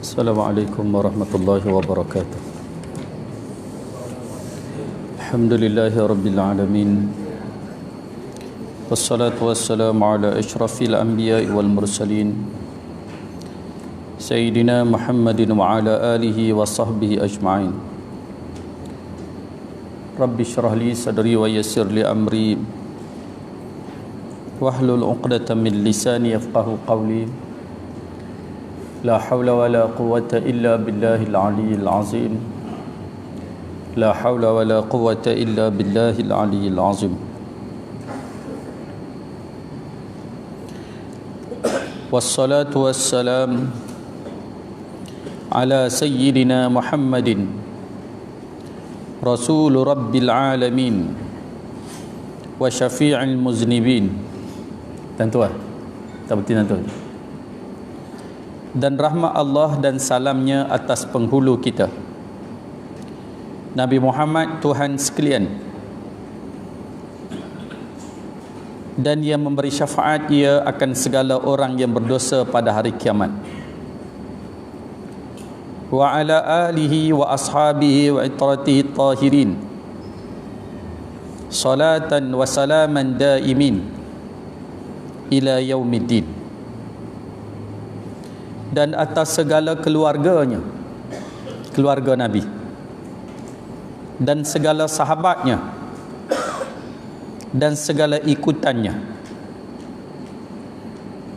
Assalamualaikum warahmatullahi wabarakatuh. Alhamdulillahi rabbil alamin. Wassalatu wassalamu ala asyrafil anbiya'i wal mursalin Sayyidina Muhammadin wa ala alihi wa sahbihi ajma'in. Rabbi syrah li sadri wa yassir li amri wahlul 'uqdatam min lisani yafqahu qawli. La hawla wa la quwwata illa billahil aliyyil azim. La hawla wa la quwwata illa billahil aliyyil azim. Wassalatu wassalam ala sayyidina Muhammadin Rasul Rabbil Alamin wa syafi'il muznibin. Tuan-tuan, tak betul tuan-tuan. Dan rahmat Allah dan salamnya atas penghulu kita Nabi Muhammad, Tuhan sekalian, dan yang memberi syafaat ia akan segala orang yang berdosa pada hari kiamat. Wa ala alihi wa ashabihi wa itratihi tahirin salatan wa salaman daimin ila yaumiddin. Dan atas segala keluarganya, keluarga Nabi, dan segala sahabatnya, dan segala ikutannya.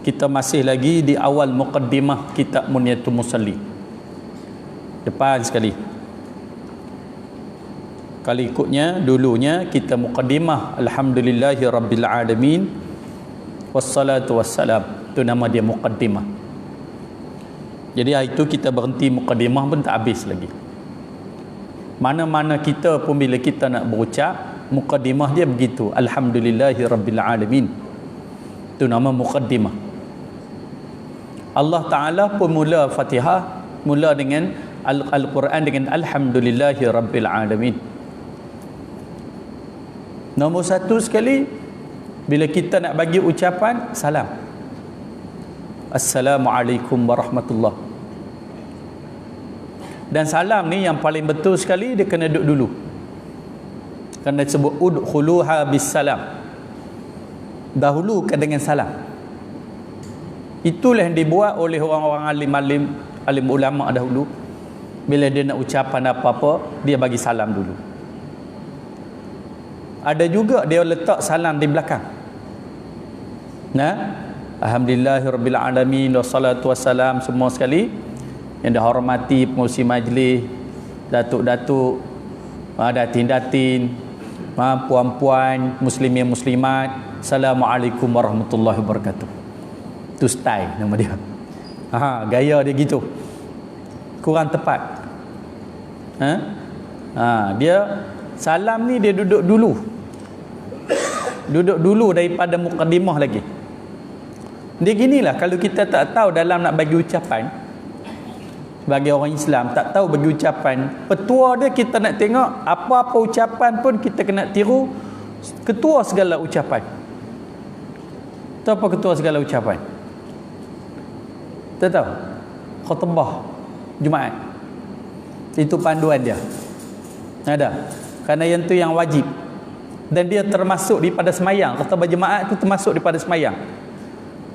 Kita masih lagi di awal muqaddimah kitab Munyatul Musalli, depan sekali. Kali ikutnya, dulunya kita muqaddimah Alhamdulillahi Rabbil Alamin wassalatu wassalam. Itu nama dia muqaddimah. Jadi hari itu kita berhenti muqaddimah pun tak habis lagi. Mana-mana kita pun bila kita nak berucap, muqaddimah dia begitu. Alhamdulillahi Rabbil Alamin. Itu nama muqaddimah. Allah Ta'ala pun mula Fatihah, mula dengan Al-Quran dengan Alhamdulillahi Rabbil Alamin. Nombor satu sekali, bila kita nak bagi ucapan, salam. Assalamualaikum warahmatullahi. Dan salam ni yang paling betul sekali, dia kena duduk dulu. Kena sebut udkhuluha bis salam. Dahulukan dengan salam. Itulah yang dibuat oleh orang-orang alim ulama dahulu. Bila dia nak ucapan apa-apa, dia bagi salam dulu. Ada juga dia letak salam di belakang. Nah, Alhamdulillahirabbil alamin wassalatu wassalam, semua sekali yang dihormati pengurusi majlis, datuk-datuk, datin-datin, puan-puan, muslimin muslimat, Assalamualaikum warahmatullahi wabarakatuh. Itu style nama dia. Gaya dia gitu. Kurang tepat. Dia salam ni dia duduk dulu. Duduk dulu daripada muqaddimah lagi. Dia ginilah, kalau kita tak tahu dalam nak bagi ucapan, sebagai orang Islam tak tahu bagi ucapan, petua dia kita nak tengok apa-apa ucapan pun kita kena tiru ketua segala ucapan. Tahu apa ketua segala ucapan? Tak tahu? Khutbah Jumaat. Itu panduan dia. Ada. Kerana yang tu yang wajib. Dan dia termasuk daripada semayang. Khutbah Jumaat tu termasuk daripada semayang.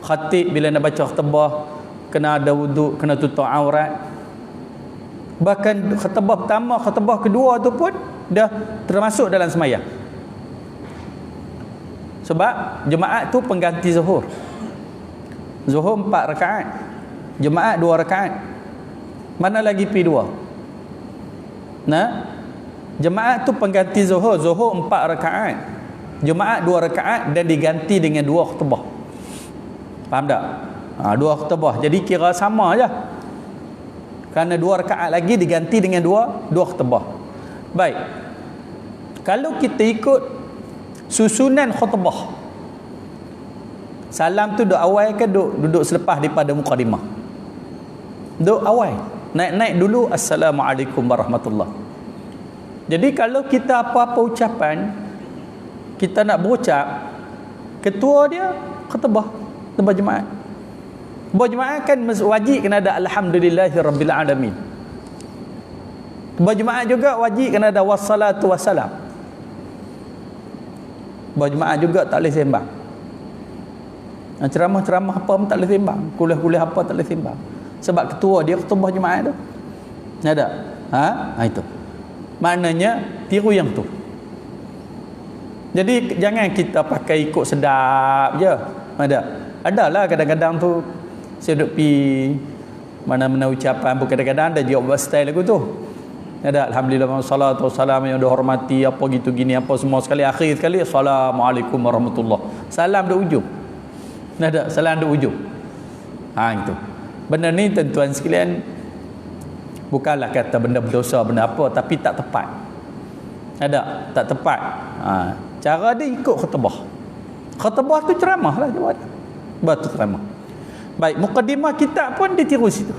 Khatib bila nak baca khutbah kena ada wuduk, kena tutup aurat. Bahkan khutbah pertama, khutbah kedua tu pun dah termasuk dalam semayang. Sebab Jumaat tu pengganti Zuhur. Zuhur 4 rakaat, Jumaat 2 rakaat. Mana lagi pi 2? Nah, Jumaat tu pengganti Zuhur. Zuhur 4 rakaat, Jumaat 2 rakaat, dan diganti dengan 2 khutbah. Faham tak? 2 khutbah. Jadi kira sama je. Kerana 2 rakaat lagi diganti dengan 2 khutbah. Baik. Kalau kita ikut susunan khutbah, salam tu duduk awal ke duduk selepas daripada muqaddimah? Duduk awal. Naik-naik dulu Assalamualaikum warahmatullahi. Jadi kalau kita apa-apa ucapan, kita nak berucap, ketua dia khutbah Jumaat. Berjemaah kan wajib kena ada alhamdulillahirabbil alamin. Berjemaah juga wajib kena ada wassalatu wassalam. Berjemaah juga tak boleh sembang. Ceramah-ceramah apa pun tak boleh sembang. Kuliah-kuliah apa tak boleh sembang. Sebab ketua dia khutbah jemaah tu. Ada. Itu. Maknanya tiru yang tu. Jadi jangan kita pakai ikut sedap je. Adalah kadang-kadang tu saya duk pi mana-mana ucapan pun kadang-kadang ada jawab buat style lagu tu. Ada alhamdulillah wassalatu wassalam yang dihormati apa gitu gini apa semua sekali akhir sekali assalamualaikum warahmatullahi. Salam di ujung. Ada salam di ujung. Itu. Benda ni tuan-tuan sekalian bukanlah kata benda berdosa benda apa tapi tak tepat. Ada tak tepat. Cara dia ikut khutbah. Khutbah tu ceramah lah jawab. Batu ceramah. Baik, mukadimah kitab pun ditiru situ.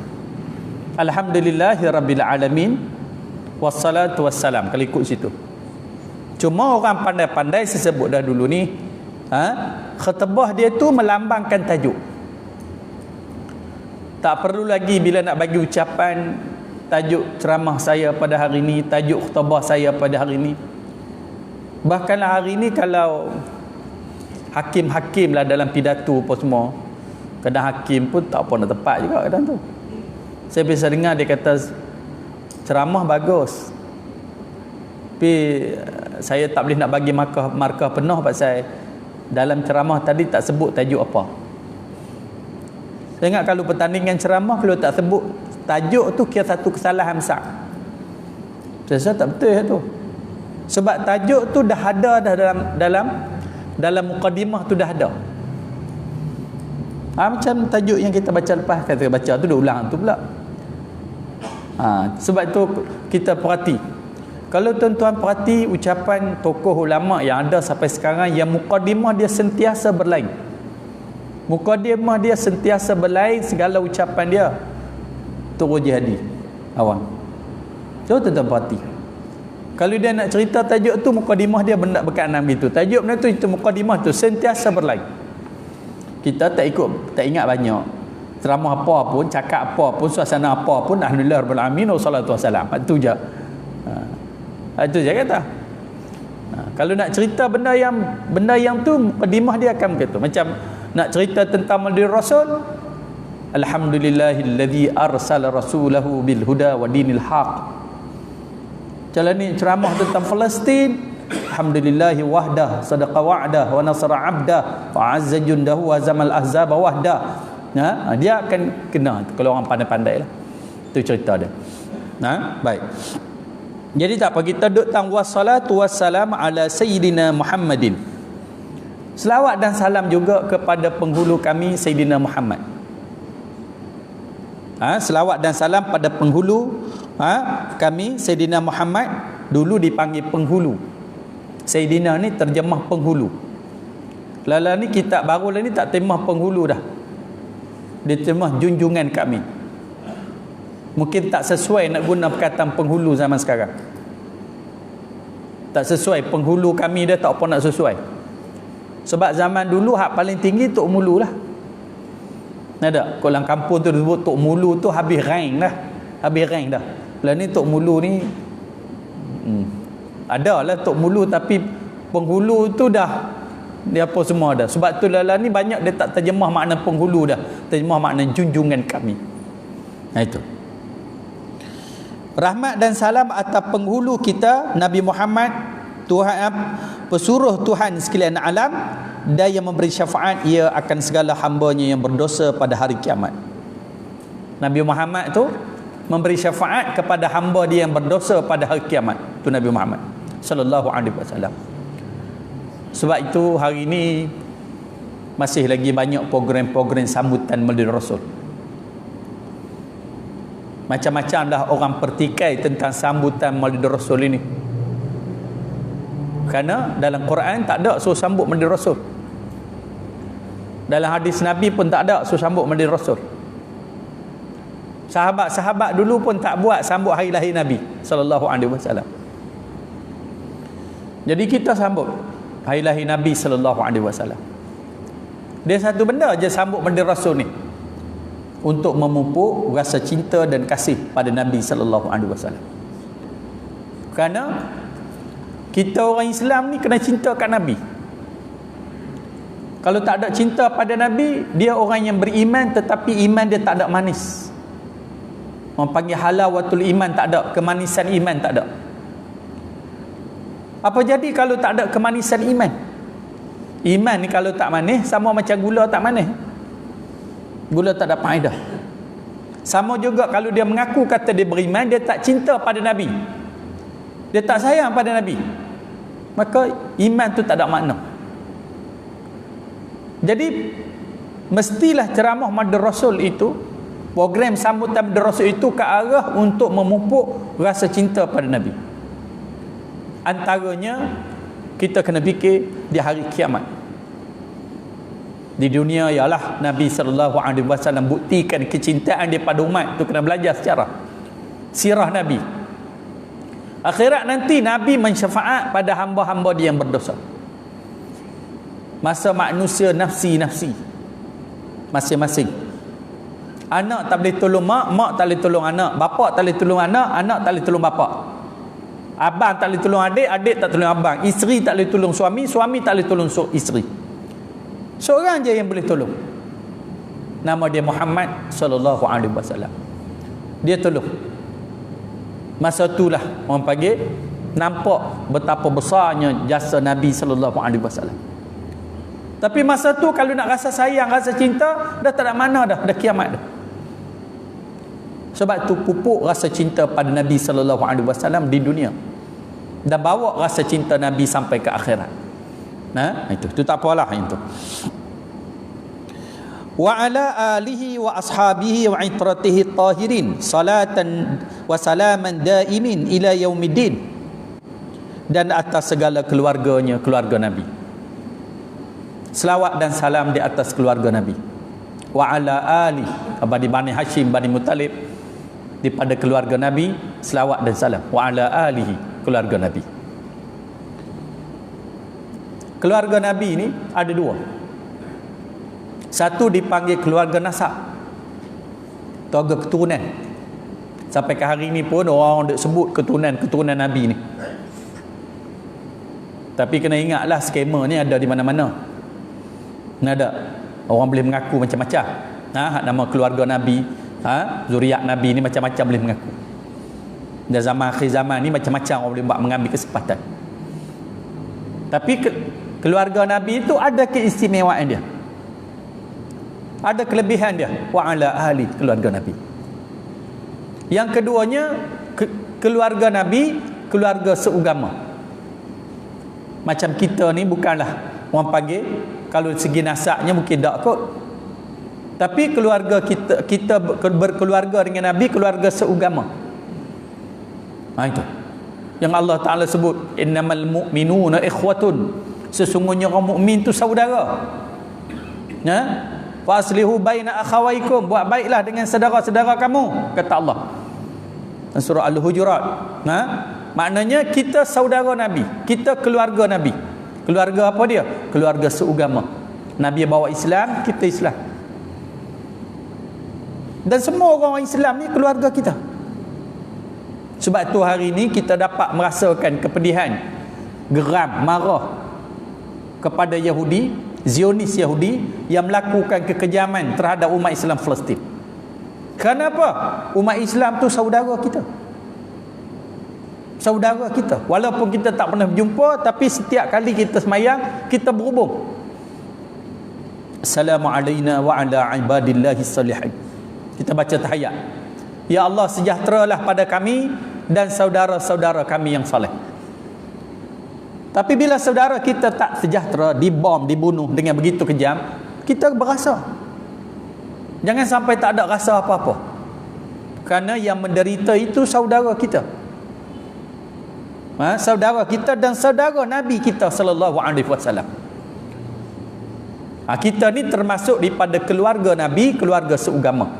Alhamdulillahirabbil alamin. Wassalatu wassalam. Kalau ikut situ. Cuma orang pandai-pandai saya sebut dah dulu ni, khutbah dia tu melambangkan tajuk. Tak perlu lagi bila nak bagi ucapan tajuk ceramah saya pada hari ini, tajuk khutbah saya pada hari ini. Bahkan hari ini kalau hakim-hakim lah dalam pidato apa semua, kadang hakim pun tak apa nak tepat juga kadang tu. Saya biasa dengar dia kata ceramah bagus, tapi saya tak boleh nak bagi markah penuh pasal dalam ceramah tadi tak sebut tajuk apa. Saya ingat kalau pertandingan ceramah kalau tak sebut tajuk tu kira satu kesalahan besar. Saya tak betul tu. Sebab tajuk tu dah ada dah dalam mukadimah tu dah ada. Macam tajuk yang kita baca lepas, kata baca tu dah ulang tu pula. Sebab tu kita perhati. Kalau tuan-tuan perhati ucapan tokoh ulama yang ada sampai sekarang, yang mukadimah dia sentiasa berlain. Mukadimah dia sentiasa berlain segala ucapan dia. Turun jihadi awam. Cuba tuan-tuan perhati. Kalau dia nak cerita tajuk tu, mukadimah dia benda berkaitan gitu. Tajuk benda tu, itu mukadimah tu sentiasa berlain. Kita tak ingat banyak. Ceramah apa pun, cakap apa pun, suasana apa pun, alhamdulillah rabbil alamin wassalatu wassalam. Itu je. Itu je kata. Kalau nak cerita benda yang tu, mukadimah dia akan begitu. Macam nak cerita tentang Maulid Rasul, alhamdulillahillazi arsala rasulahu bil huda wa dinil haq. Jalan ni ceramah tentang Palestin, alhamdulillahi wahdah sadaqa wa'dah wa nasara 'abdah wa 'azza jundahu wa zamal ahzab wahdah. Dia akan kena kalau orang pandai-pandai lah. Itu cerita dia. Baik. Jadi tak apa, kita duduk tang wassalatu wassalam ala sayyidina Muhammadin. Selawat dan salam juga kepada penghulu kami Sayyidina Muhammad. Selawat dan salam pada penghulu kami Sayyidina Muhammad. Dulu dipanggil penghulu. Sayyidina ni terjemah penghulu. Lala ni kitab baru lah ni tak terjemah penghulu dah. Dia terjemah junjungan kami. Mungkin tak sesuai nak guna perkataan penghulu zaman sekarang. Tak sesuai. Penghulu kami dia tak apa nak sesuai. Sebab zaman dulu hak paling tinggi Tok Mulu lah. Ada kalau kampung tu disebut Tok Mulu tu habis rank dah. Habis rank dah. Lah ni Tok Mulu ni ada lah Tok Mulu, tapi penghulu tu dah dia apa semua dah. Sebab tu lah ni banyak dia tak terjemah makna penghulu dah. Terjemah makna junjungan kami. Itu. Rahmat dan salam atas penghulu kita Nabi Muhammad, Tuhan pesuruh Tuhan sekalian alam, dan yang memberi syafaat ia akan segala hambanya yang berdosa pada hari kiamat. Nabi Muhammad tu memberi syafaat kepada hamba dia yang berdosa pada hari kiamat. Tu Nabi Muhammad sallallahu alaihi wasallam. Sebab itu hari ini masih lagi banyak program-program sambutan Maulid Rasul. Macam-macam dah orang pertikai tentang sambutan Maulid Rasul ini. Kerana dalam Quran tak ada suruh sambut Maulid Rasul. Dalam hadis Nabi pun tak ada suruh sambut Maulid Rasul. Sahabat-sahabat dulu pun tak buat sambut hari lahir Nabi sallallahu alaihi wasallam. Jadi kita sambut hari lahir Nabi sallallahu alaihi wasallam. Dia satu benda je sambut Maulid Rasul ni. untuk memupuk rasa cinta dan kasih pada Nabi sallallahu alaihi wasallam. Kerana kita orang Islam ni kena cinta kat Nabi. Kalau tak ada cinta pada Nabi, dia orang yang beriman tetapi iman dia tak ada manis. Orang panggil halawatul iman, tak ada kemanisan iman, tak ada. Apa jadi kalau tak ada kemanisan iman? Iman ni kalau tak manis sama macam gula tak manis. Gula tak ada faedah. Sama juga kalau dia mengaku kata dia beriman, dia tak cinta pada Nabi, dia tak sayang pada Nabi, maka iman tu tak ada makna. Jadi mestilah ceramah Madar Rasul itu, program sambutan Madar Rasul itu ke arah untuk memupuk rasa cinta pada Nabi. Antaranya kita kena fikir di hari kiamat. Di dunia ialah Nabi SAW buktikan kecintaan dia pada umat tu, kena belajar sejarah sirah Nabi. Akhirat nanti Nabi mensyafaat pada hamba-hamba dia yang berdosa. Masa manusia nafsi-nafsi masing-masing. Anak tak boleh tolong mak, mak tak boleh tolong anak, bapa tak boleh tolong anak, anak tak boleh tolong bapa, abang tak boleh tolong adik, adik tak tolong abang, isteri tak boleh tolong suami, suami tak boleh tolong isteri. Seorang je yang boleh tolong. Nama dia Muhammad sallallahu alaihi wasallam. Dia tolong. Masa itulah orang panggil nampak betapa besarnya jasa Nabi sallallahu alaihi wasallam. Tapi masa tu kalau nak rasa sayang, rasa cinta, dah tak ada mana dah kiamat dah. Sebab tu pupuk rasa cinta pada Nabi sallallahu alaihi wasallam di dunia dan bawa rasa cinta Nabi sampai ke akhirat. Itu tak apalah itu. Wa ala alihi wa ashabihi wa itratihi tahirin salatan wa salaman daimin ila yaumiddin, dan atas segala keluarganya, keluarga Nabi, selawat dan salam di atas keluarga Nabi. Wa ala ali abadi Bani Hashim Bani Muttalib, daripada keluarga Nabi selawat dan salam. Wa ala alihi, keluarga Nabi. Keluarga Nabi ni ada dua. Satu dipanggil keluarga nasab, keluarga keturunan. Sampai ke hari ni pun orang duk sebut keturunan Nabi ni. Tapi kena ingatlah skema ni ada di mana-mana. Ada orang boleh mengaku macam-macam. Nama keluarga Nabi, zuriat Nabi ni macam-macam boleh mengaku. Dan zaman akhir zaman ni macam-macam orang boleh buat, mengambil kesempatan. Tapi keluarga Nabi itu ada keistimewaan dia, ada kelebihan dia. Wa ala ahli, keluarga Nabi. Yang keduanya keluarga Nabi, keluarga seugama. Macam kita ni bukanlah orang panggil, kalau segi nasabnya mungkin tak kot, tapi keluarga kita berkeluarga dengan Nabi, keluarga seugama. Itu yang Allah Ta'ala sebut, innamal mu'minuna ikhwatun, sesungguhnya orang mukmin tu saudara. Fa aslihu baina akhawaikum, buat baiklah dengan saudara-saudara kamu, kata Allah dalam surah Al-Hujurat. Maknanya kita saudara Nabi, kita keluarga Nabi. Keluarga apa dia? Keluarga seugama. Nabi bawa Islam, kita Islam. Dan semua orang Islam ni keluarga kita. Sebab tu hari ni kita dapat merasakan kepedihan, geram, marah kepada Yahudi, Zionis Yahudi yang melakukan kekejaman terhadap umat Islam Palestin. Kenapa? Umat Islam tu saudara kita. Saudara kita. Walaupun kita tak pernah berjumpa, tapi setiap kali kita semayang, kita berhubung. Assalamu alayna wa ala ibadillahi salihin. Kita baca tahiyat. Ya Allah, sejahteralah pada kami dan saudara-saudara kami yang saleh. Tapi bila saudara kita tak sejahtera, dibom, dibunuh dengan begitu kejam, kita berasa. Jangan sampai tak ada rasa apa-apa. Kerana yang menderita itu saudara kita. Saudara kita dan saudara Nabi kita sallallahu alaihi wasallam. Kita ni termasuk daripada keluarga Nabi, keluarga seugama.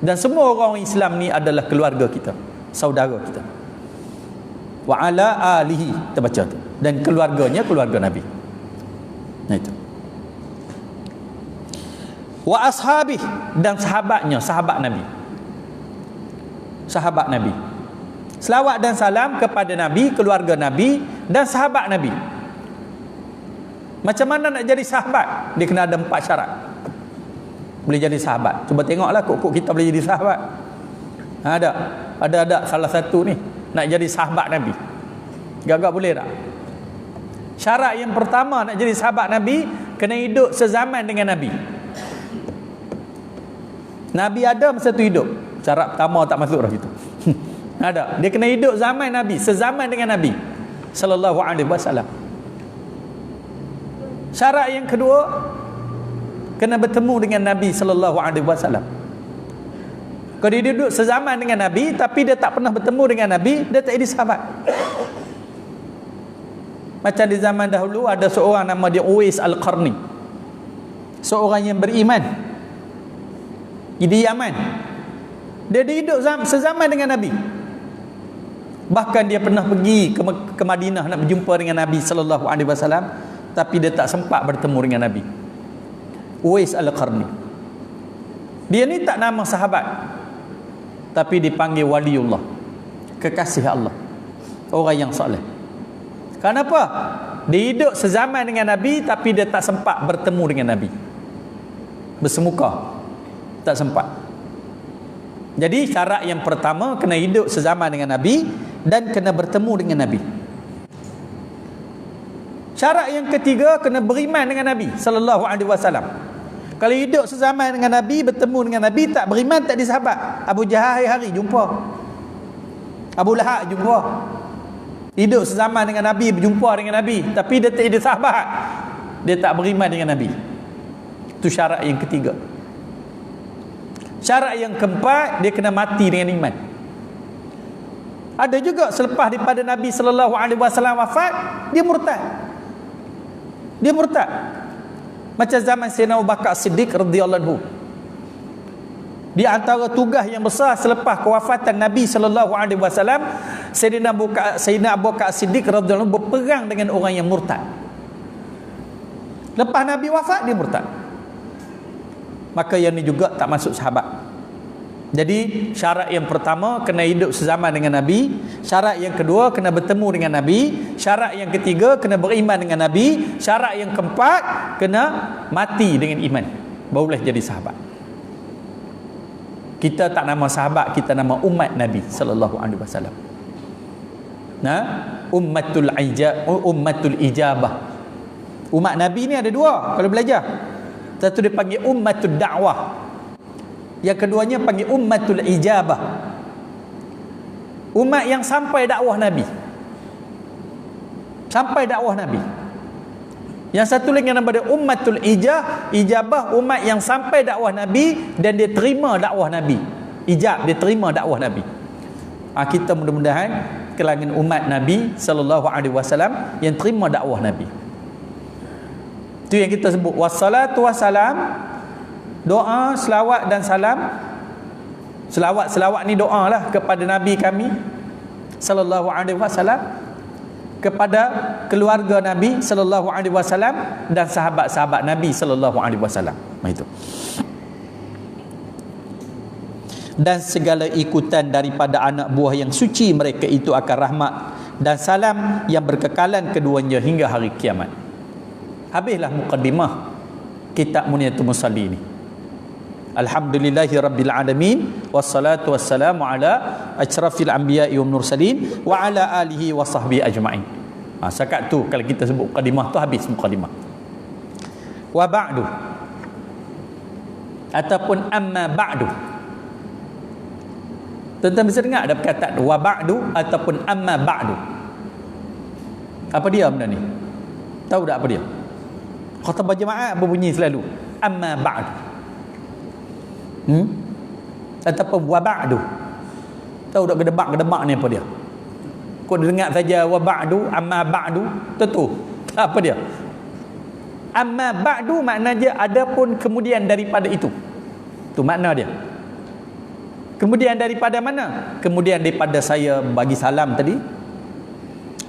Dan semua orang Islam ni adalah keluarga kita, saudara kita. Wa ala alihi, kita baca tu. Dan keluarganya keluarga Nabi. Nah itu. wa ashabih, dan sahabatnya, sahabat Nabi. Sahabat Nabi. Selawat dan salam kepada Nabi, keluarga Nabi dan sahabat Nabi. Macam mana nak jadi sahabat? Dia kena ada 4 syarat boleh jadi sahabat. Cuba tengoklah kok kita boleh jadi sahabat. Ada salah satu ni nak jadi sahabat Nabi. Gagak boleh tak? Syarat yang pertama nak jadi sahabat Nabi, kena hidup sezaman dengan Nabi. Nabi ada masa tu hidup. Syarat pertama tak masuk dah gitu. Ada. Dia kena hidup zaman Nabi, sezaman dengan Nabi sallallahu alaihi wasallam. Syarat yang kedua, kena bertemu dengan Nabi sallallahu alaihi wasallam. Kalau dia duduk sezaman dengan Nabi tapi dia tak pernah bertemu dengan Nabi, dia tak jadi sahabat. Macam di zaman dahulu ada seorang nama dia Uwais Al-Qarni. Seorang yang beriman di Yaman. Dia hidup sezaman dengan Nabi. Bahkan dia pernah pergi ke Madinah nak berjumpa dengan Nabi sallallahu alaihi wasallam, tapi dia tak sempat bertemu dengan Nabi. Uwais Al-Qarni. Dia ni tak nama sahabat, tapi dipanggil waliullah, kekasih Allah, orang yang soleh. Kenapa? Dia hidup sezaman dengan Nabi tapi dia tak sempat bertemu dengan Nabi, bersemuka, tak sempat. Jadi syarat yang pertama, kena hidup sezaman dengan Nabi dan kena bertemu dengan Nabi. Syarat yang ketiga, kena beriman dengan Nabi sallallahu alaihi wasallam. Kalau hidup sezaman dengan Nabi, bertemu dengan Nabi, tak beriman, tak disahabat. Abu Jahal hari jumpa, Abu Lahab jumpa. Hidup sezaman dengan Nabi, berjumpa dengan Nabi, tapi dia tak ada sahabat, dia tak beriman dengan Nabi. Itu syarat yang ketiga. Syarat yang keempat, dia kena mati dengan iman. Ada juga selepas daripada Nabi sallallahu alaihi wasallam wafat, dia murtad. Dia murtad. Macam zaman Sayyidina Abu Bakar Siddiq radhiyallahu anhu. Di antara tugas yang besar selepas kewafatan Nabi sallallahu alaihi wasallam, Sayyidina Abu Bakar Siddiq radhiyallahu anhu berperang dengan orang yang murtad. Lepas Nabi wafat, dia murtad. Maka yang ni juga tak masuk sahabat. Jadi syarat yang pertama, kena hidup sezaman dengan Nabi. Syarat yang kedua, kena bertemu dengan Nabi. Syarat yang ketiga, kena beriman dengan Nabi. Syarat yang keempat, kena mati dengan iman, baru boleh jadi sahabat. Kita tak nama sahabat, kita nama umat Nabi sallallahu alaihi wasallam. Ummatul ijabah. Umat Nabi ni ada dua kalau belajar. Satu dia panggil ummatul da'wah, yang keduanya panggil ummatul ijabah. Umat yang sampai dakwah Nabi, sampai dakwah Nabi. Yang satu lagi nama dia ummatul ijabah, umat yang sampai dakwah Nabi dan dia terima dakwah Nabi. Ijab, dia terima dakwah Nabi. Kita mudah-mudahan kalangan umat Nabi sallallahu alaihi wasallam yang terima dakwah Nabi. Itu yang kita sebut wassalatu wassalam, doa, selawat dan salam. Selawat ni doa lah kepada Nabi kami sallallahu alaihi wasallam, kepada keluarga Nabi sallallahu alaihi wasallam dan sahabat-sahabat Nabi sallallahu alaihi wasallam. Itu. Dan segala ikutan daripada anak buah yang suci mereka itu akan rahmat dan salam yang berkekalan keduanya hingga hari kiamat. Habislah mukaddimah kitab Muniyatul Musalli ni. Alhamdulillahi rabbil alamin, wassalatu wassalamu ala asyrafil anbiya'i wal mursalin wa ala alihi wa sahbihi ajma'in. Setakat tu kalau kita sebut mukaddimah tu habis mukaddimah. Wa ba'du, ataupun amma ba'du. Tuan-tuan bisa dengar ada perkataan wa ba'du ataupun amma ba'du. Apa dia benda ni? Tahu tak apa dia? Khatabah jemaah berbunyi selalu amma ba'du. Ataupun wa ba'du. Tahu tak gedebak ni apa dia? Kau dengar saja wa ba'du, amma ba'du, tentu apa dia? Amma ba'du maknanya adapun kemudian daripada itu. Tu makna dia. Kemudian daripada mana? Kemudian daripada saya bagi salam tadi,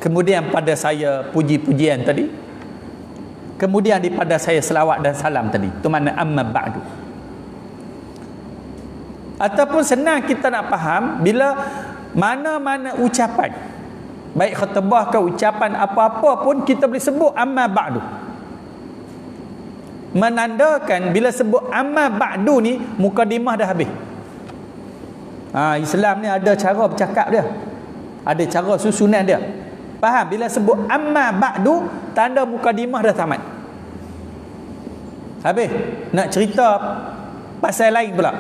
kemudian pada saya puji-pujian tadi, kemudian daripada saya selawat dan salam tadi. Itu makna amma ba'du. Ataupun senang kita nak faham bila mana-mana ucapan, baik khutbah ke ucapan apa-apa pun kita boleh sebut amma ba'du. Menandakan bila sebut amma ba'du ni mukadimah dah habis. Islam ni ada cara bercakap dia, ada cara susunan dia. Faham? Bila sebut amma ba'du, tanda mukadimah dah tamat. Habis nak cerita pasal lain pula.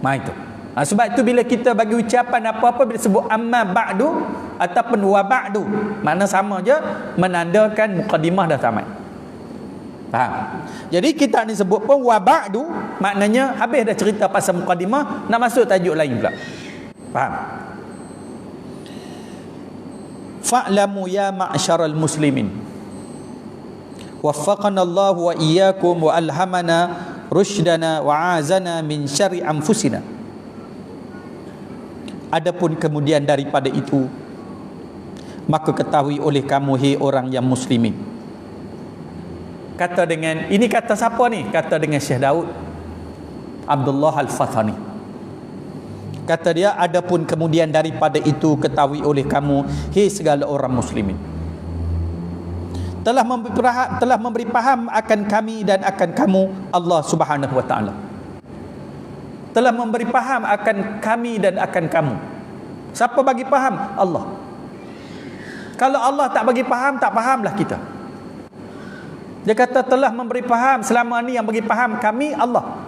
Itu. Sebab itu bila kita bagi ucapan apa-apa, bila sebut amma ba'du ataupun wa ba'du, makna sama je, menandakan mukadimah dah tamat. Faham? Jadi kita ni sebut pun wa ba'du, maknanya habis dah cerita pasal mukadimah, nak masuk tajuk lain pula. Faham? Fa'lamu ya ma'syaral muslimin, waffaqana Allah wa iyyakum wa alhamana rusydana wa azana min syarri anfusina. Adapun kemudian daripada itu, maka ketahui oleh kamu, hai orang yang muslimin. Kata dengan, ini kata siapa ni? Kata dengan Syekh Daud Abdullah Al-Fathani. Kata dia, adapun kemudian daripada itu, ketahui oleh kamu, hai segala orang muslimin, telah memberi faham akan kami dan akan kamu Allah Subhanahu wa ta'ala. Telah memberi faham akan kami dan akan kamu. Siapa bagi faham? Allah. Kalau Allah tak bagi faham, tak fahamlah kita. Dia kata telah memberi faham, selama ni yang bagi faham kami Allah,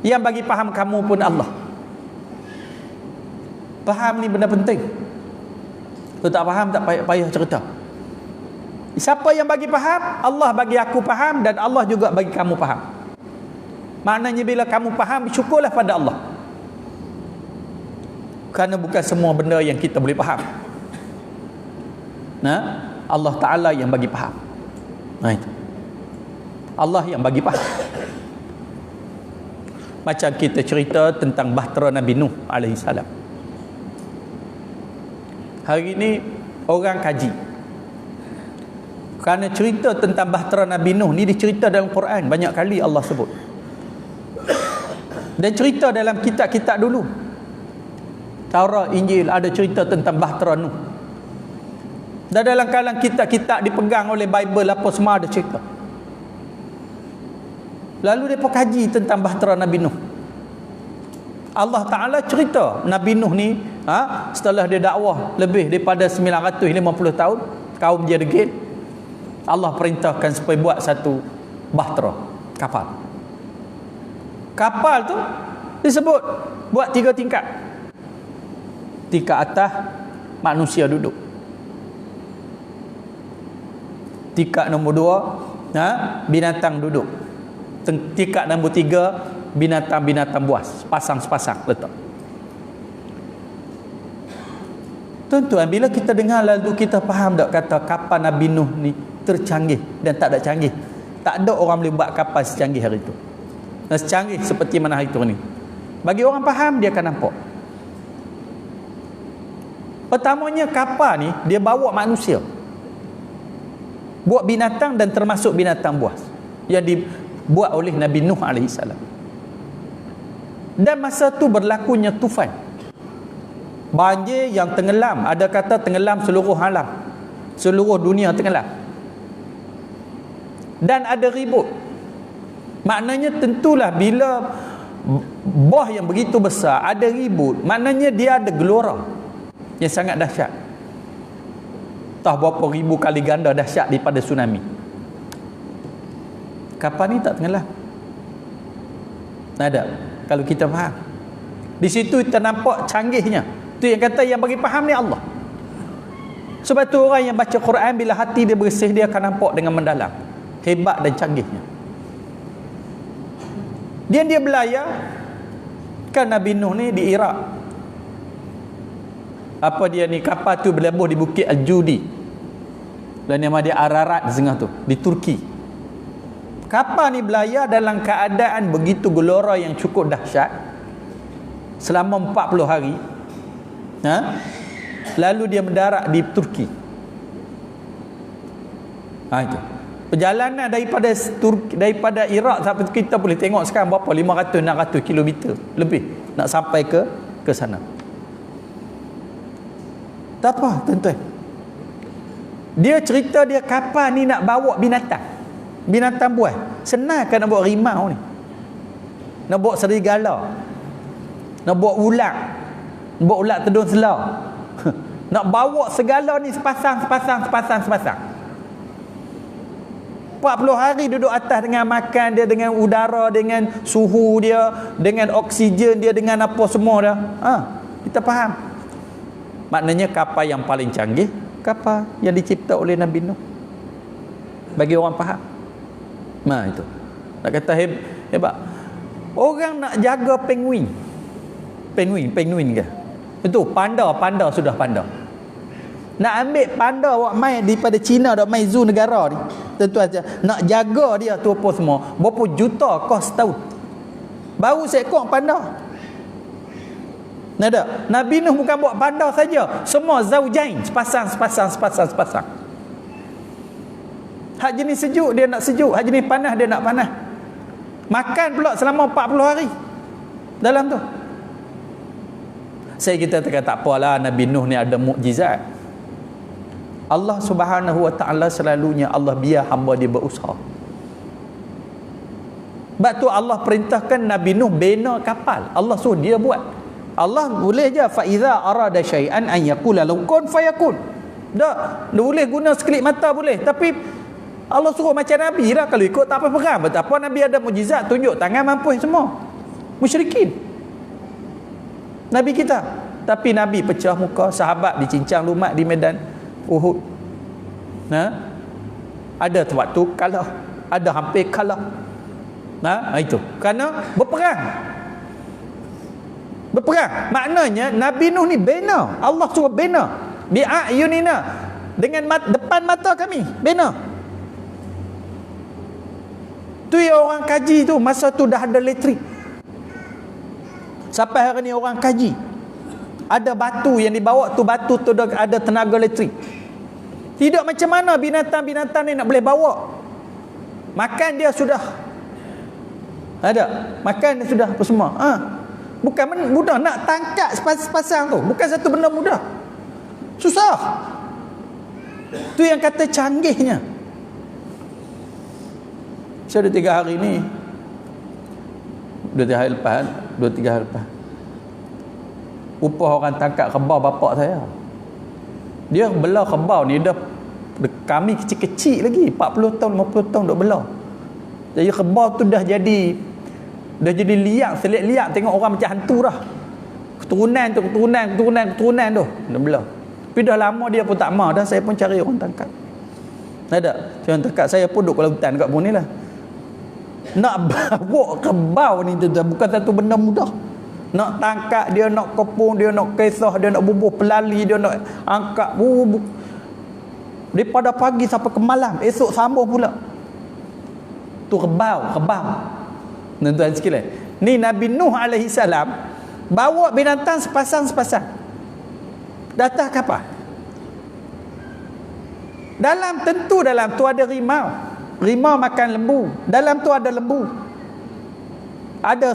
yang bagi faham kamu pun Allah. Faham ni benda penting. Kalau tak faham, tak payah cerita. Siapa yang bagi faham? Allah bagi aku faham, dan Allah juga bagi kamu faham. Maknanya bila kamu faham, syukurlah pada Allah, kerana bukan semua benda yang kita boleh faham. Allah Ta'ala yang bagi faham. Itu Allah yang bagi faham. Macam kita cerita tentang bahtera Nabi Nuh alaihi salam. Hari ini orang kaji, kerana cerita tentang bahtera Nabi Nuh ni dicerita dalam Quran banyak kali Allah sebut, dan cerita dalam kitab-kitab dulu, Taurat, Injil, ada cerita tentang bahtera Nuh. Dan dalam kalangan kitab-kitab dipegang oleh Bible apa semua ada cerita. Lalu mereka kaji tentang bahtera Nabi Nuh. Allah Ta'ala cerita Nabi Nuh ni, setelah dia dakwah lebih daripada 950 tahun, kaum dia degil, Allah perintahkan supaya buat satu bahtera, kapal. Kapal tu disebut buat 3 tingkat. Tingkat atas manusia duduk, tingkat nombor 2 binatang duduk, tingkat nombor 3 binatang-binatang buas, sepasang letak. Tuan-tuan, bila kita dengar lalu kita faham tak kata kapal Nabi Nuh ni tercanggih dan tak ada canggih. Tak ada orang boleh buat kapal secanggih hari itu, dan secanggih seperti mana hari itu ni. Bagi orang faham, dia akan nampak. Pertamanya, kapal ni dia bawa manusia, buat binatang, dan termasuk binatang buas yang dibuat oleh Nabi Nuh AS. Dan masa tu berlakunya tufan, banjir yang tenggelam. Ada kata tenggelam seluruh alam, seluruh dunia tenggelam. Dan ada ribut. Maknanya tentulah bila bah yang begitu besar ada ribut, maknanya dia ada gelora yang sangat dahsyat. Tahu berapa ribu kali ganda dahsyat daripada tsunami. Kapal ni tak tenggelam. Ada, kalau kita faham. Di situ kita nampak canggihnya. Tu yang kata yang bagi faham ni Allah. Sebab tu orang yang baca Quran, bila hati dia bersih, dia akan nampak dengan mendalam hebat dan canggihnya. Dia belayar kan. Nabi Nuh ni di Iraq. Apa dia ni, kapal tu berlabuh di Bukit Al-Judi, dan nama dia Ararat Zengah tu, di Turki. Kapal ni belayar dalam keadaan begitu gelora yang cukup dahsyat selama 40 hari. Lalu dia mendarat di Turki. Itu Perjalanan daripada Iraq sampai kita boleh tengok sekarang berapa 500 600 kilometer lebih nak sampai ke sana. Tak apa tuan-tuan. Dia cerita dia kapal ni nak bawa binatang buas. Senang kan nak bawa rimau ni, nak bawa serigala, nak bawa ulat tedung selau nak bawa segala ni sepasang 40 hari duduk atas dengan makan dia, dengan udara, dengan suhu dia, dengan oksigen dia, dengan apa semua dah. Kita faham. Maknanya kapal yang paling canggih, kapal yang dicipta oleh Nabi Nuh. Bagi orang faham. Itu. Nak kata hebat. Orang nak jaga penguin ke? Itu panda sudah panda. Nak ambil panda awak mai daripada China dak mai zoo negara ni. Tentu aja nak jaga dia tu apa semua. Berapa juta kos setahun. Baru seekor panda. Nada. Nabi Nuh bukan buat panda saja. Semua zaujain, sepasang. Hak jenis sejuk dia nak sejuk, hak jenis panas dia nak panas. Makan pula selama 40 hari dalam tu. Kita kata tak apalah, Nabi Nuh ni ada mukjizat. Allah Subhanahu wa ta'ala selalunya Allah biar hamba dia berusaha. Sebab tu Allah perintahkan Nabi Nuh bina kapal. Allah suruh dia buat. Allah boleh je fa iza arada syai'an an yaqula law kun fayakun. Dak, boleh guna sekelip mata boleh, tapi Allah suruh macam Nabi lah. Kalau ikut tak apa perang. Betapa Nabi ada mujizat, tunjuk tangan mampu semua. Musyrikin Nabi kita. Tapi Nabi pecah muka, sahabat dicincang lumat di medan Uhud. Ada waktu kalah, ada hampir kalah. Itu kerana berperang. Maknanya Nabi Nuh ni bina. Allah suruh bina. Bi'ayunina, dengan depan mata kami bina. Tu yang orang kaji tu, masa tu dah ada elektrik. Sampai hari ni orang kaji, ada batu yang dibawa tu, batu tu ada tenaga elektrik. Tidak macam mana binatang-binatang ni nak boleh bawa. Makan dia sudah ada, makan dia sudah apa semua. Bukan mudah nak tangkap sepasang tu, bukan satu benda mudah, susah. Tu yang kata canggihnya. Saya ada 3 hari ni, 2-3 hari lepas, upah orang tangkap kebau bapak saya. Dia belah kebau ni kami kecil-kecil lagi, 40 tahun 50 tahun duk belah. Jadi kebau tu dah jadi liak, selit liak, tengok orang macam hantu dah. Keturunan tu dah belah. Tapi dah lama dia pun tak mau dah, saya pun cari orang tangkap. Ada orang tangkap, saya pun duduk dalam hutan kat pun ni lah. Nak bawa kebau ni tu bukan satu benda mudah. Nak tangkap dia, nak kepung dia, nak kisah dia, nak bubuh pelali dia, nak angkat daripada pagi sampai ke malam, esok sambung pula. Tu kebau. Tuan-tuan sekalian, ni Nabi Nuh alaihi salam bawa binatang sepasang. Datang kapal. Dalam tu ada rimau. Rimau makan lembu. Dalam tu ada lembu. Ada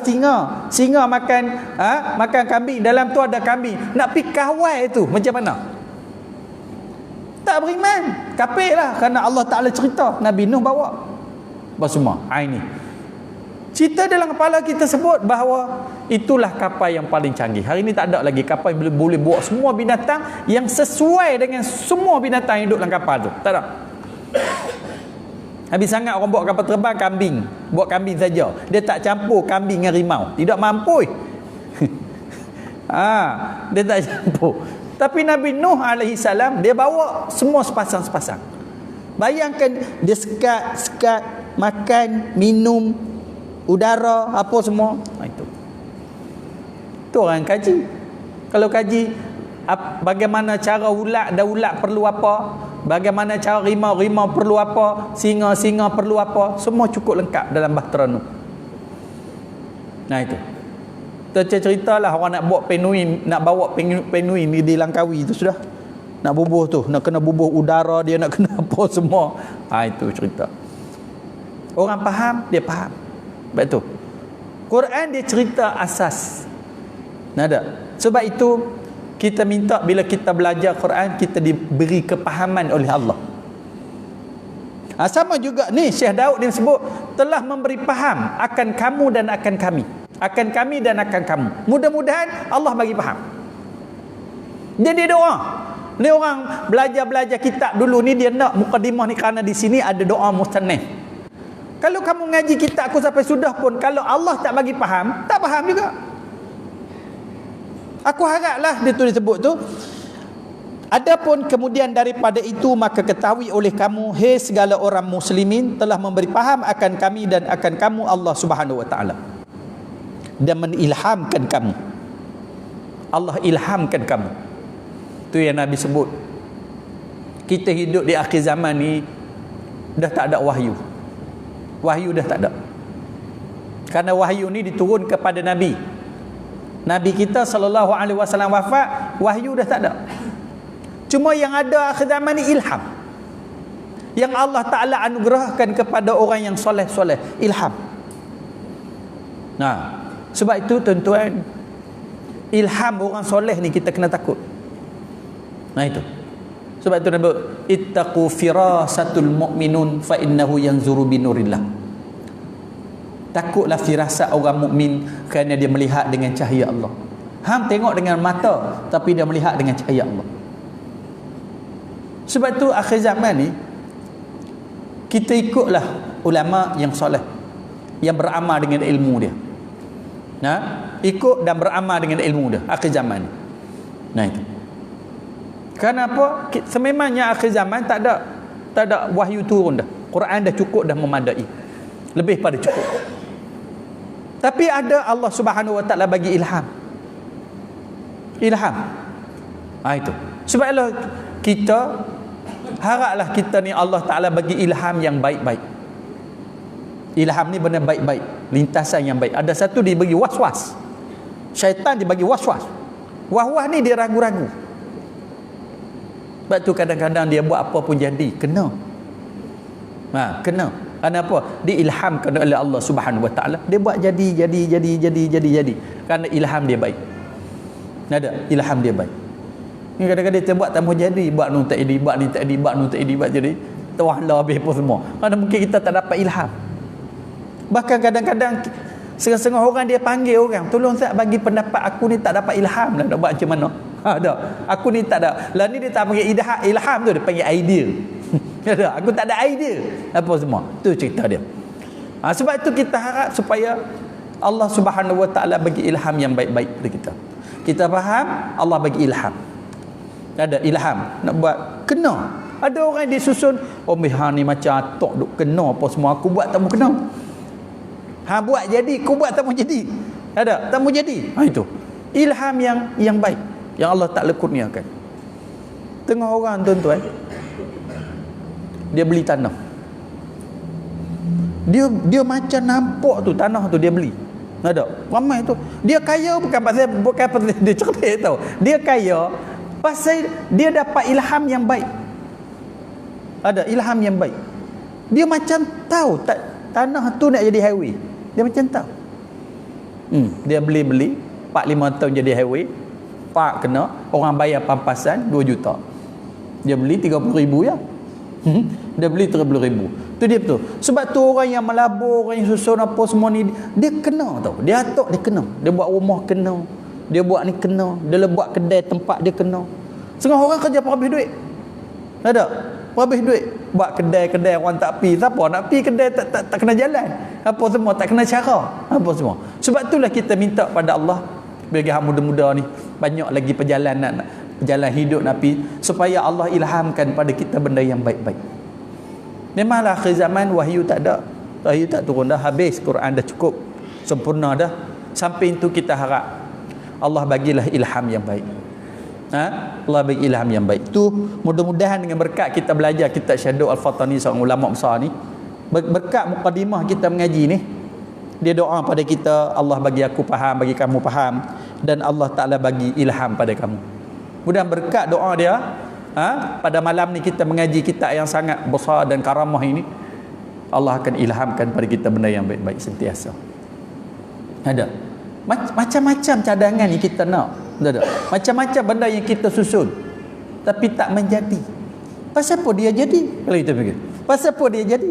singa makan kambing. Dalam tu ada kambing. Nak pi kawal tu macam mana? Tak beriman, kafir lah. Kerana Allah Ta'ala cerita Nabi Nuh bawa apa semua. Ini cerita dalam kepala kita sebut bahawa itulah kapal yang paling canggih. Hari ni tak ada lagi kapal yang boleh bawa semua binatang yang sesuai dengan semua binatang yang duduk dalam kapal tu. Tak ada. Habis sangat orang bawa kapal terbang kambing. Buat kambing saja. Dia tak campur kambing dengan rimau. Tidak mampu. Dia tak campur. Tapi Nabi Nuh alaihi salam dia bawa semua sepasang. Bayangkan dia sekat makan, minum, udara, apa semua. Itu orang kaji. Kalau kaji bagaimana cara ulat perlu apa, bagaimana cara rimau perlu apa, singa perlu apa, semua cukup lengkap dalam Bahtera Nuh. Itu. Ceritalah orang nak bawa penguin ni di Langkawi tu sudah. Nak bubuh tu, nak kena bubuh udara dia, nak kena apa semua. Itu cerita. Orang faham, dia faham. Betul. Quran dia cerita asas. Nada. Sebab itu kita minta bila kita belajar Quran, kita diberi kepahaman oleh Allah. Sama juga ni Syekh Daud dia sebut telah memberi faham akan kamu dan akan kami. Akan kami dan akan kamu. Mudah-mudahan Allah bagi faham. Jadi doa. Ni orang belajar kitab dulu ni dia nak mukadimah ni kerana di sini ada doa mustannaf. Kalau kamu ngaji kitab aku sampai sudah pun kalau Allah tak bagi faham, tak faham juga. Aku haraplah dia tu disebut tu. Adapun kemudian daripada itu maka ketahui oleh kamu hai segala orang muslimin telah memberi faham akan kami dan akan kamu Allah Subhanahu wa taala. Dan menilhamkan kamu. Allah ilhamkan kamu. Itu yang Nabi sebut. Kita hidup di akhir zaman ni dah tak ada wahyu. Wahyu dah tak ada. Kerana wahyu ni diturun kepada Nabi. Nabi kita sallallahu alaihi wasallam wafat, wahyu dah tak ada. Cuma yang ada akhir zaman ni ilham. Yang Allah Taala anugerahkan kepada orang yang soleh-soleh, ilham. Nah, sebab itu tuan-tuan, ilham orang soleh ni kita kena takut. Nah itu. Sebab itu Nabi ittaqu firasatul mu'minun fa innahu yanzuru binurillah. Takutlah firasat orang mukmin kerana dia melihat dengan cahaya Allah. Hang tengok dengan mata tapi dia melihat dengan cahaya Allah. Sebab tu akhir zaman ni kita ikutlah ulama yang soleh, yang beramal dengan ilmu dia. Nah, ikut dan beramal dengan ilmu dia akhir zaman ni. Nah itu. Kenapa? Sememangnya akhir zaman tak ada wahyu turun dah. Quran dah cukup, dah memadai. Lebih pada cukup. Tapi ada Allah Subhanahu wa taala bagi ilham. Ilham. Itu. Sebab Allah kita haraplah kita ni Allah Taala bagi ilham yang baik-baik. Ilham ni benar baik-baik, lintasan yang baik. Ada satu dia bagi was-was. Syaitan dia bagi was-was. Wah-wah ni dia ragu-ragu. Sebab tu kadang-kadang dia buat apa pun jadi, kena. Kena. Kenapa? Diilhamkan oleh Allah Subhanahu Wa Taala. Dia buat jadi. Kerana ilham dia baik. Ada ilham dia baik. Ni kadang-kadang dia buat tak mau jadi, buat nu tak jadi, buat ni tak jadi, buat nu tak jadi, buat jadi. Tawahlah habis apa semua. Kerana mungkin kita tak dapat ilham. Bahkan kadang-kadang setengah-setengah orang dia panggil orang, tolong saya bagi pendapat aku ni tak dapat ilham lah, nak buat macam mana? Aku ni tak ada. Lah ni dia tak panggil ilham tu, dia panggil idea. Aku tak ada idea apa semua. Tu cerita dia. Sebab itu kita harap supaya Allah Subhanahu Wa Taala bagi ilham yang baik-baik kepada kita. Kita faham, Allah bagi ilham. Ada ilham nak buat kena. Ada orang disusun, hang ni macam atok duk kena apa semua, aku buat tak mau kena. Buat jadi, aku buat tak mau jadi. Ada, tak mau jadi. Itu. Ilham yang baik yang Allah Taala kurniakan. Tengah orang tuan-tuan, dia beli tanah. Dia macam nampak tu tanah tu dia beli. Ada. Ramai tu. Dia kaya bukan pasal dia cerdik tau. Dia kaya pasal dia dapat ilham yang baik. Ada ilham yang baik. Dia macam tahu tanah tu nak jadi highway. Dia macam tahu. Dia beli 4-5 tahun jadi highway. Pak kena, orang bayar pampasan 2 juta. Dia beli 30,000 ya. Dia beli 30,000. Tu dia betul. Sebab tu orang yang melabur, orang yang susun apa semua ni, dia kena tau. Dia atok dia kena. Dia buat rumah kena. Dia buat ni kena. Dia buat kedai tempat dia kena. Setengah orang kerja perhabis duit. Ada? Perhabis duit. Buat kedai-kedai orang tak pi. Siapa nak pi kedai tak kena jalan. Apa semua tak kena cara. Apa semua. Sebab itulah kita minta pada Allah bagi hang muda-muda ni banyak lagi perjalanan jalan hidup Nabi supaya Allah ilhamkan pada kita benda yang baik-baik. Memanglah akhir zaman wahyu tak ada. Wahyu tak turun dah, habis Quran dah cukup sempurna dah. Sampai itu kita harap Allah bagilah ilham yang baik. Allah bagi ilham yang baik. Tu mudah-mudahan dengan berkat kita belajar kitab Syahdu Al-Fatani seorang ulama besar ni, berkat mukadimah kita mengaji ni, dia doa pada kita, Allah bagi aku faham, bagi kamu faham, dan Allah Ta'ala bagi ilham pada kamu. Mudah berkat doa dia, pada malam ni kita mengaji kitab yang sangat besar dan karamah ini, Allah akan ilhamkan pada kita benda yang baik-baik sentiasa. Ada macam-macam cadangan yang kita nak, ada macam-macam benda yang kita susun tapi tak menjadi. Pasal apa dia jadi? Kalau kita fikir, pasal apa dia jadi?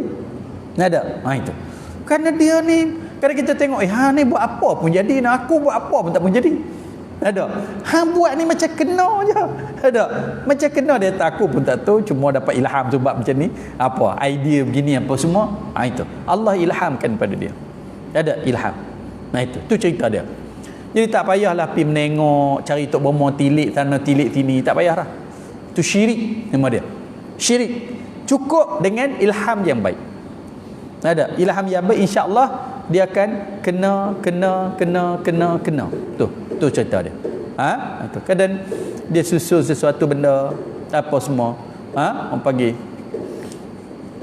Ada itu kerana dia ni, kadang kita tengok ni buat apa pun jadi, aku buat apa pun tak pun jadi. Ada buat ni macam kena je, ada macam kena, dia tak, aku pun tak tahu, cuma dapat ilham sebab macam ni, apa idea begini apa semua. Itu Allah ilhamkan pada dia, ada ilham. Itu cerita dia. Jadi tak payahlah pergi menengok, cari tok bomo tilik sana tilik sini, tak payahlah. Itu syirik nama dia. Syirik. Cukup dengan ilham yang baik. Ada ilham yang baik, insya-Allah dia akan kena. Tu cerita dia. Itu kadang dia susun sesuatu benda apa semua. Orang panggil.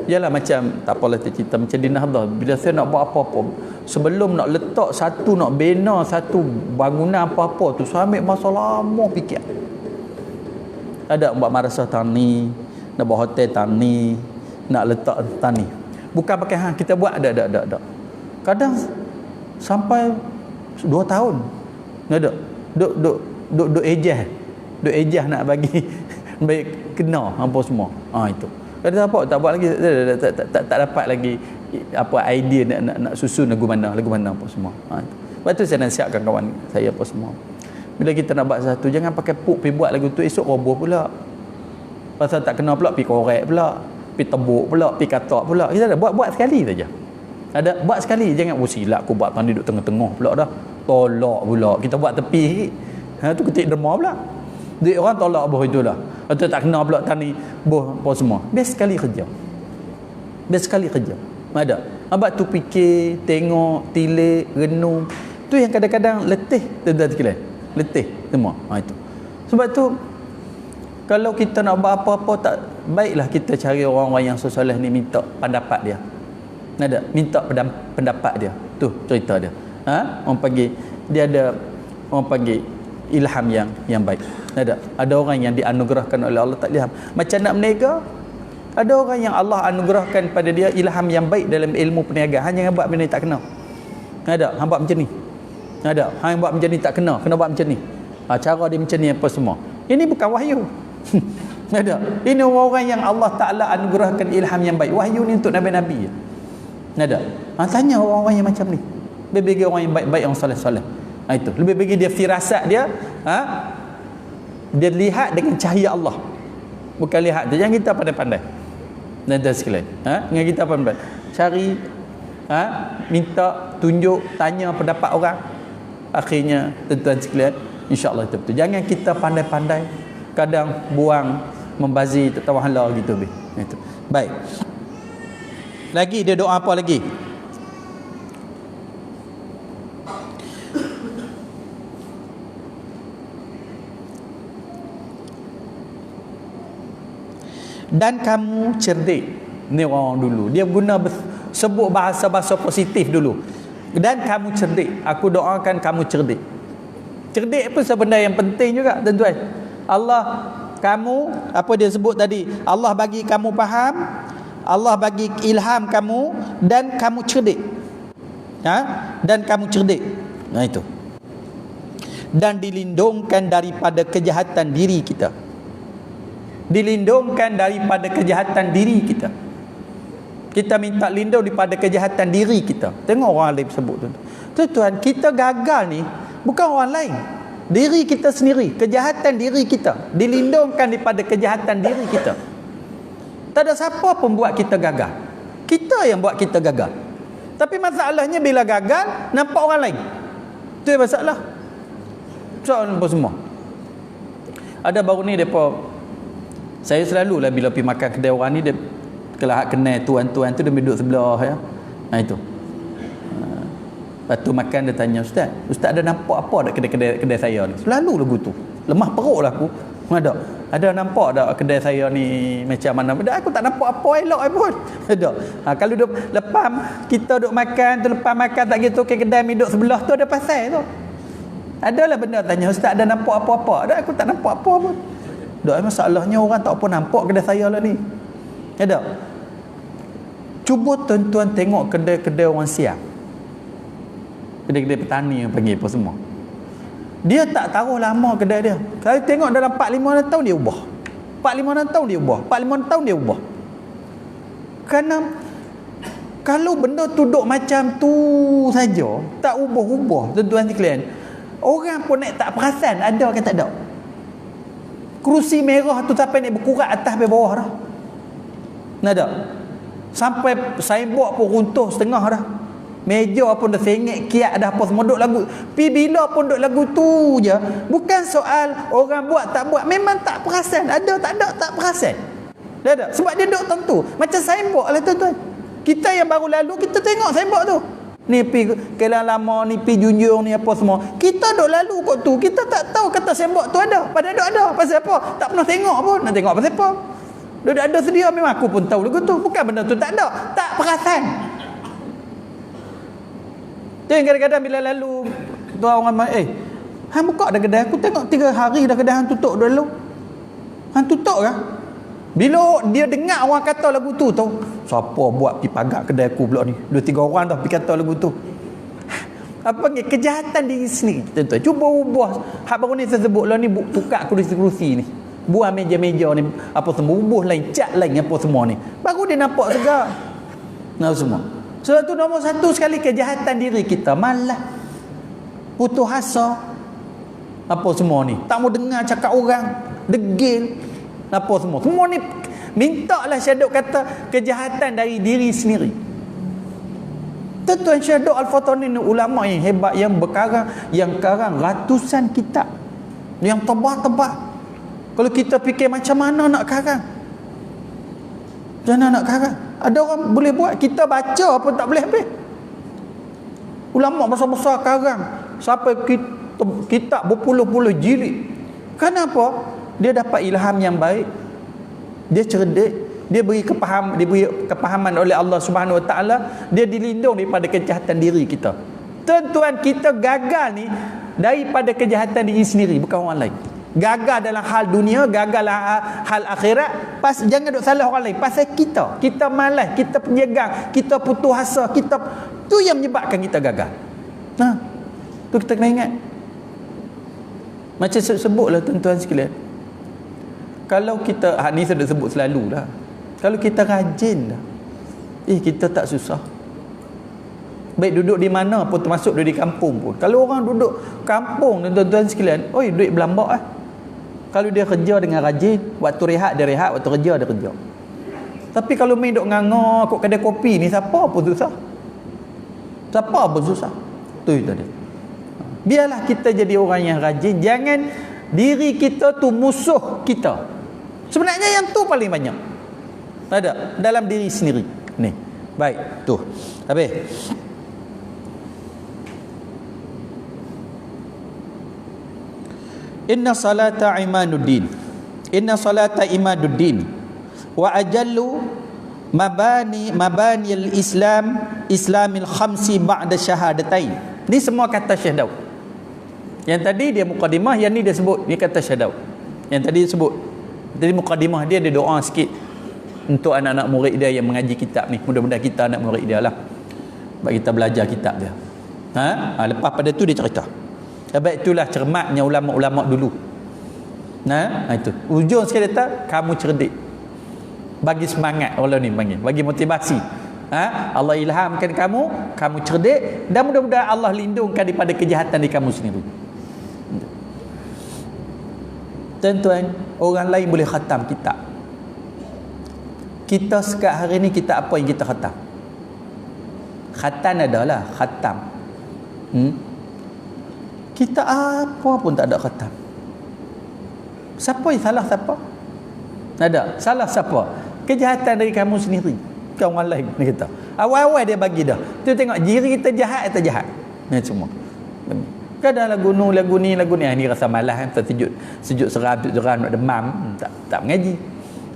Yalah macam tak apalah cerita macam di Nahdah, bila saya nak buat apa-apa, sebelum nak letak satu, nak bina satu bangunan apa-apa tu, saya ambil masa lama fikir. Ada buat madrasah tani, nak buat hotel tani, nak letak tani. Bukan pakai kita buat ada. Kadang sampai 2 tahun. Ada. Duk ejah nak bagi baik kena apa semua. Itu. Kadang tak buat lagi, tak dapat lagi apa idea nak susun lagu mana apa semua. Lepas tu saya nasihatkan kawan saya apa semua. Bila kita nak buat satu, jangan pakai puk pergi buat lagu tu, esok roboh pula. Pasal tak kena pula pergi korek pula, pergi tebuk pula, pergi katak pula. Kita dah buat sekali saja. Ada buat sekali, jangan silap aku buat tadi duduk tengah-tengah pula dah. Tolak pula. Kita buat tepi tu ketik derma pula. Dia orang tolak boh itu dah. Atau tak kena pula tani boh apa semua. Best sekali kerja. Ada. Abang tu fikir, tengok, tilik, renung. Tu yang kadang-kadang letih tuan-tuan sekalian. Letih semua. Itu. Sebab tu kalau kita nak buat apa-apa, tak baiklah kita cari orang-orang yang soleh ni, minta pendapat dia. Ada, minta pendapat dia. Tu cerita dia. Orang panggil dia ada, orang panggil ilham yang baik. Ada orang yang dianugerahkan oleh Allah tak ilham. Macam nak berniaga, ada orang yang Allah anugerahkan pada dia ilham yang baik dalam ilmu perniagaan. Hanya buat benda tak kena. Ada, hang buat macam ni. Ada, hang buat macam ni tak kena buat macam ni. Cara dia macam ni apa semua. Ini bukan wahyu. Ada. Ini orang yang Allah Taala anugerahkan ilham yang baik. Wahyu ni untuk nabi-nabi. Ada. Tanya orang-orang yang macam ni. Lebih bagi orang yang baik-baik, yang soleh-soleh. Itu. Lebih bagi dia firasat dia, dia lihat dengan cahaya Allah. Bukan lihat dia. Jangan kita pandai-pandai. Dan sekalian. Dengan kita pandai. Cari, minta, tunjuk, tanya pendapat orang. Akhirnya, tuan-tuan sekalian, insya-Allah itu betul. Jangan kita pandai-pandai, kadang buang, membazir, tak tahu hala gitu. Itu. Baik. Lagi dia doa apa lagi? Dan kamu cerdik. Ni orang dulu, dia guna sebut bahasa-bahasa positif dulu. Dan kamu cerdik. Aku doakan kamu cerdik. Cerdik pun sebenarnya yang penting juga, tuan-tuan. Allah, kamu, apa dia sebut tadi? Allah bagi kamu faham, Allah bagi ilham kamu, dan kamu cerdik. Dan kamu cerdik. Itu. Dan dilindungkan daripada kejahatan diri kita. Dilindungkan daripada kejahatan diri kita. Kita minta lindung daripada kejahatan diri kita. Tengok orang lain sebut tu. Tuan-tuan, kita gagal ni bukan orang lain. Diri kita sendiri, kejahatan diri kita. Dilindungkan daripada kejahatan diri kita. Tak ada siapa pun buat kita gagal. Kita yang buat kita gagal. Tapi masalahnya bila gagal, nampak orang lain. Itu yang masalah. Soal apa semua. Ada baru ni depa, saya selalulah bila pergi makan kedai orang ni, dia kalau kenal tuan-tuan tu dia duduk sebelah ya. Itu. Lepas tu makan dia tanya, Ustaz ada nampak apa dak kedai saya ni? Selalu lagu tu. Lemah perut lah aku. Ada nampak dak kedai saya ni macam mana? Aku tak nampak apa elok pun. Ada. Kalau lepas kita duk makan tu, lepas makan tak gitu ke kedai mi duk sebelah tu ada pasal tu. Adalah benda tanya, Ustaz ada nampak apa-apa? Aku tak nampak apa pun. Masalahnya orang tak apa nampak kedai saya lah ni. Ada. Cuba tuan-tuan tengok kedai-kedai orang Siam, kedai-kedai petani yang panggil apa semua. Dia tak taruh lama kedai dia. Kalau tengok dalam 4-5 tahun dia ubah. 4-5 tahun dia ubah. 4-5 tahun dia ubah. Kerana kalau benda tu duduk macam tu saja, tak ubah-ubah, tuan-tuan sekalian, orang pun tak perasan ada ke tak ada. Kerusi merah tu sampai naik berkurat atas sampai bawah dah. Nak tak? Sampai signboard pun runtuh setengah dah. Meja pun dah sengit kiat dah, apa semua duk lagu. Pi bila pun duk lagu tu je. Bukan soal orang buat tak buat, memang tak perasan. Ada tak ada tak perasan. Dah tak? Sebab dia duk tentu. Macam signboard lah tuan-tuan. Kita yang baru lalu kita tengok signboard tu. Ni pi kelang lama, ni pi junjung, ni apa semua. Kita duk lalu kot tu. Kita tak tahu kata signboard tu ada. Padahal duk ada. Pasal apa? Tak pernah tengok pun. Nak tengok pasal apa? Duk ada sedia, memang aku pun tahu lagu tu. Bukan benda tu tak ada. Tak perasan. Jadi kadang-kadang bila lalu tu orang hang buka dah kedai aku, tengok 3 hari dah kedai hang tutup dah lalu. Hang tutup ke? Bila dia dengar orang kata lagu tu, tahu siapa buat pergi pagar kedai aku pula ni. 2-3 orang dah pergi kata lagu tu. Apa panggil kejahatan diri sendiri. Tuan-tuan, cuba ubah. Hak baru ni saya sebut lah ni, buka kerusi-kerusi ni. Buang meja-meja ni, apa semua, ubuh lain, cat lain, apa semua ni. Baru dia nampak segar. Nah semua. Sebab tu nombor 1 sekali kejahatan diri kita. Malah, putus asa, apa semua ni. Tak mau dengar cakap orang, degil, apa semua. Semua ni mintalah Syahid kata kejahatan dari diri sendiri. Tuan-tuan, Syahid Al-Fatani ni ulama yang hebat, yang berkarang, yang karang ratusan kitab, yang tebal-tebal. Kalau kita fikir macam mana nak karang, macam mana nak karang, ada orang boleh buat, kita baca pun tak boleh habis. Ulama besar-besar karang sampai kitab berpuluh-puluh jilid. Kenapa? Dia dapat ilham yang baik, dia cerdik, dia beri kepahaman oleh Allah Subhanahu Wa Taala, dia dilindung daripada kejahatan diri kita. Tuan-tuan, kita gagal ni daripada kejahatan diri sendiri, bukan orang lain. Gagal dalam hal dunia, gagal dalam hal akhirat. Jangan duk salah orang lain. Pasal kita malas, kita penyegang, kita putus asa, kita tu yang menyebabkan kita gagal. Nah, tu kita kena ingat. Macam sebutlah tuan-tuan sekalian, kalau kita ni saya dah sebut selalu dah, kalau kita rajin dah, kita tak susah. Baik duduk di mana pun, termasuk duduk di kampung pun. Kalau orang duduk kampung, tuan-tuan sekalian, duit berlambak . Kalau dia kerja dengan rajin, waktu rehat dia rehat, waktu kerja dia kerja. Tapi kalau main duk ngangor kok kedai kopi ni, siapa pun susah. Siapa pun susah. Tu tadi. Biarlah kita jadi orang yang rajin. Jangan diri kita tu musuh kita. Sebenarnya yang tu paling banyak. Ada dalam diri sendiri. Ni. Baik, tu. Habis. Inna salata imaduddin. Inna salata imaduddin. Wa ajallu mabani al-Islam Islamil khamsi ba'da syahadatain. Ni semua kata Syekh Daud. Yang tadi dia mukadimah, yang ni dia sebut, dia kata Syekh Daud. Yang tadi dia sebut. Tadi mukadimah dia doa sikit untuk anak-anak murid dia yang mengaji kitab ni. Mudah-mudahan kita anak murid dia lah, sebab kita belajar kitab dia. Lepas pada tu dia cerita. Sebab itulah cermatnya ulama-ulama dulu. Itu. Ujung sekali kata, kamu cerdik. Bagi semangat Allah ni panggil, bagi motivasi. Allah ilhamkan kamu cerdik, dan mudah-mudahan Allah lindungkan daripada kejahatan di kamu sendiri. Tuan-tuan, orang lain boleh khatam kitab. Kita sekat hari ni, kita apa yang kita khatam? Khatam adalah khatam. Kita apa pun tak ada khatam. Siapa yang salah siapa? Ada. Salah siapa? Kejahatan dari kamu sendiri. Bukan orang lain. Dia kata. Awal-awal dia bagi dah. Tu tengok diri kita jahat atau jahat. Ni semua. Kadang lagu ni. Ni rasa malas kan. Sejuk seram nak demam. Tak mengaji.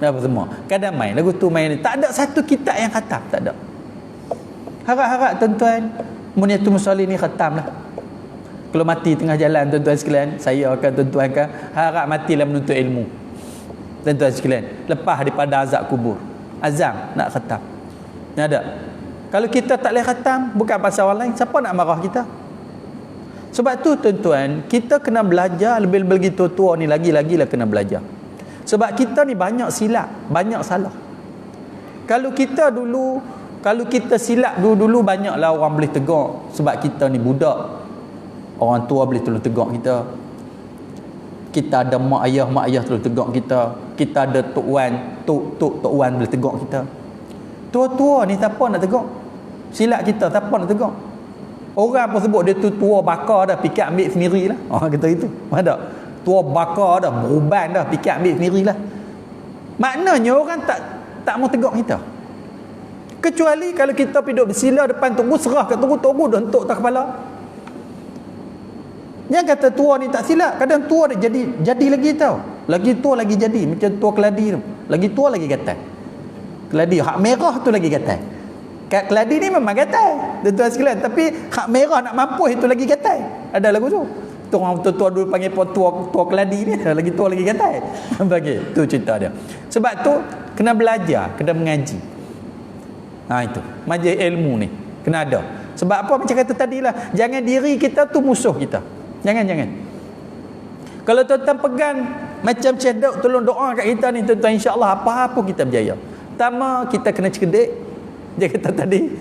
Apa semua. Kadang main. Lagu tu main. Tak ada satu kitab yang khatam. Tak ada. Harap-harap tuan-tuan, Muniatul Musallin ni khatam lah. Kalau mati tengah jalan, tuan-tuan sekalian, saya akan tuan-tuan harap matilah menuntut ilmu. Tuan-tuan sekalian, lepas daripada azab kubur, azam nak khatam. Ada. Kalau kita tak boleh khatam, bukan pasal orang lain, siapa nak marah kita? Sebab tu tuan-tuan, kita kena belajar, lebih-lebih tua ni lagi-lagi lah kena belajar. Sebab kita ni banyak silap, banyak salah. Kalau kita silap dulu banyaklah orang boleh tegur. Sebab kita ni budak, orang tua boleh tolong tegur kita. Kita ada mak ayah tolong tegur kita. Kita ada tok wan boleh tegur kita. Tua-tua ni siapa nak tegur? Silap kita siapa nak tegur? Orang pun sebut dia tu tua bakar dah, fikir ambil sendirilah. Orang kata itu. Ada. Tua bakar dah, beruban dah, fikir ambil sendirilah. Maknanya orang tak mau tegur kita. Kecuali kalau kita hidup bersila depan tunggu, serah kat tunggu dah entuk tak kepala. Yang kata tua ni tak silap, kadang tua dia jadi lagi tau. Lagi tua lagi jadi, macam tua keladi tu. Lagi tua lagi gatal. Keladi hak merah tu lagi gatal. Kat keladi ni memang gatal, tuan-tuan sekalian, tapi hak merah nak mampus itu lagi gatal. Ada lagu tu. Tu orang tua dulu panggil tua keladi ni, lagi tua lagi gatal. Bagi tu cerita dia. Sebab tu kena belajar, kena mengaji. Itu majlis ilmu ni kena ada. Sebab apa macam kata tadilah, jangan diri kita tu musuh kita. Jangan. Kalau tuan-tuan pegang macam Syekh tolong doa kat kita ni tuan-tuan, insya-Allah apa-apa kita berjaya. Pertama, kita kena cerdik. Dia kata tadi.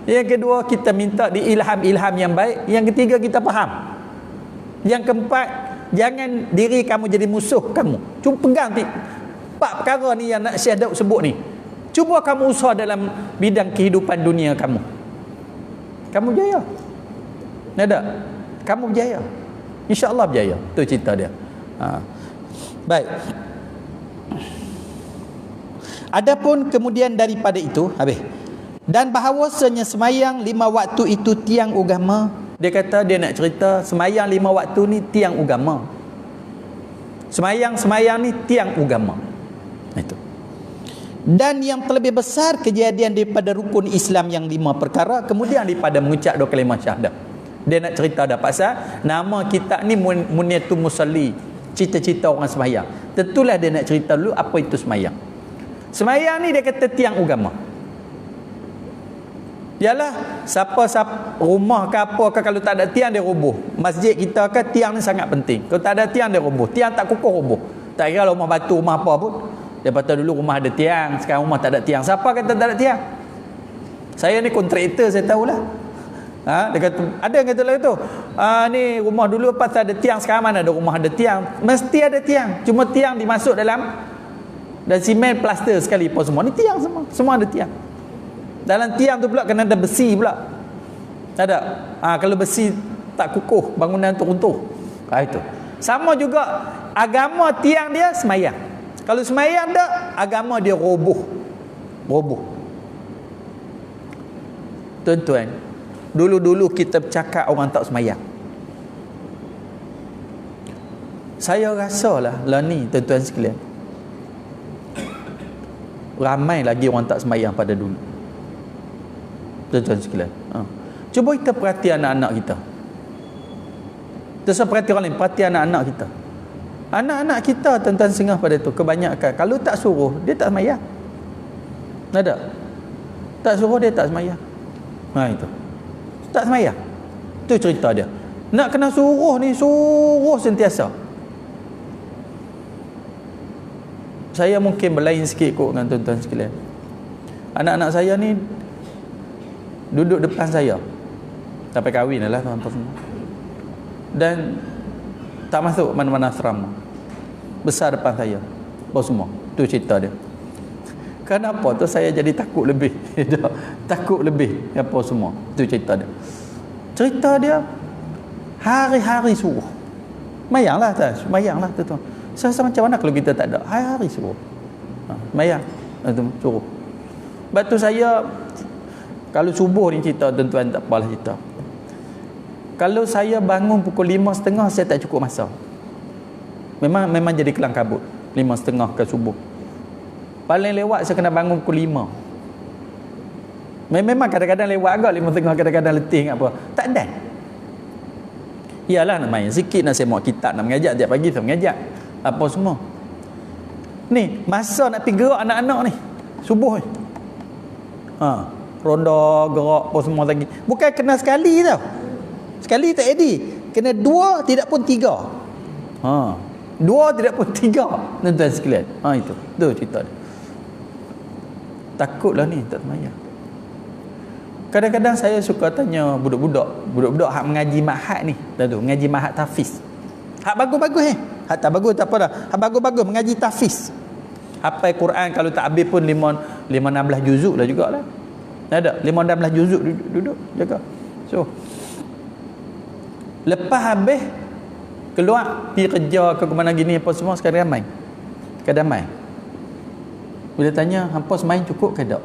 Yang kedua, kita minta diilham yang baik. Yang ketiga, kita faham. Yang keempat, jangan diri kamu jadi musuh kamu. Cuma pegang 4 perkara ni yang nak Syekh Daud sebut ni. Cuba kamu usaha dalam bidang kehidupan dunia kamu. Kamu berjaya. Ada? Kamu berjaya. InsyaAllah berjaya. Tu cerita dia. Baik. Adapun kemudian daripada itu, habis. Dan bahawasanya semayang 5 waktu itu tiang agama. Dia kata dia nak cerita semayang 5 waktu ni tiang agama. Semayang ni tiang agama. Itu. Dan yang terlebih besar kejadian daripada rukun Islam yang 5 perkara, kemudian daripada mengucap 2 kalimah syahadah. Dia nak cerita dah pasal nama kita ni Muniyatul Musalli, cita-cita orang semayang. Tentulah dia nak cerita dulu apa itu semayang. Semayang ni dia kata tiang agama. Yalah, siapa rumah ke apa ke, kalau tak ada tiang dia roboh. Masjid kita ke, tiang ni sangat penting. Kalau tak ada tiang dia roboh. Tiang tak kukuh roboh. Tak kira rumah batu, rumah apa pun. Dia kata dulu rumah ada tiang, sekarang rumah tak ada tiang. Siapa kata tak ada tiang? Saya ni kontraktor, saya tahulah. Dia kata, ada yang kata lagu tu. Ni rumah dulu pasal ada tiang, sekarang mana ada rumah ada tiang. Mesti ada tiang. Cuma tiang dimasuk dalam dan simen plaster sekali pun semua. Ni tiang semua. Semua ada tiang. Dalam tiang tu pula kena ada besi pula. Ada. Kalau besi tak kukuh, bangunan tu runtuh. Itu. Sama juga agama tiang dia semayang. Kalau semayang tak, agama dia roboh. Tuan-tuan, dulu-dulu kita bercakap orang tak semayang. Saya rasalah lah ni tuan-tuan sekalian, ramai lagi orang tak semayang pada dulu. Tuan-tuan sekalian, cuba kita perhati anak-anak kita. Terus perhati orang lain, perhati anak-anak kita. Anak-anak kita tuan-tuan sengah pada tu kebanyakan kalau tak suruh dia tak semayang. Ada? Tak suruh dia tak semayang. Itu. Tak semayang. Tu cerita dia. Nak kena suruh ni, suruh sentiasa. Saya mungkin berlain sikit kot dengan tuan-tuan sekalian. Anak-anak saya ni duduk depan saya. Sampai kahwin lah tuan-tuan semua. Dan tak masuk mana-mana asrama. Besar depan saya. Bawa semua. Tu cerita dia. Kenapa tu saya jadi takut lebih. Takut lebih. Apa semua. Tu cerita dia. Cerita dia hari-hari suruh. Mayanglah tak? Mayanglah tu. Saya rasa macam mana kalau kita tak ada? Hari-hari suruh. Mayang. Suruh. Sebab tu saya, kalau subuh ni cerita tuan-tuan tak apalah cerita. Kalau saya bangun pukul 5.30 saya tak cukup masa. Memang jadi kelang kabut 5.30 ke subuh. Paling lewat saya kena bangun pukul 5. Memang kadang-kadang lewat agak 5.30, kadang-kadang letih ingat apa. Tak ada. Iyalah nak main sikit, nak semak kitab, nak mengajar tiap pagi saya mengajar. Apa semua. Ni masa nak pergi gerak anak-anak ni subuh ni. ronda gerak apa semua lagi. Bukan kena sekali tau. Sekali tak jadi. Kena 2 tidak pun 3. 2 tidak pun 3. Tuan-tuan sekalian. Itu. Tu cerita dia. Takutlah ni tak semayang. Kadang-kadang saya suka tanya budak-budak hak mengaji ma'had ni. Tu mengaji ma'had tahfiz. Hak bagus-bagus Hak tak bagus tak apa dah. Hak bagus-bagus mengaji tahfiz. Hafal Quran kalau tak habis pun 5-16 juzuk lah jugalah. Ada 5-16 juzuk duduk jaga. So lepas habis keluar pergi kerja ke mana gini apa semua sekarang ramai. Kadang-kadang bila tanya hampa semain cukup ke tak?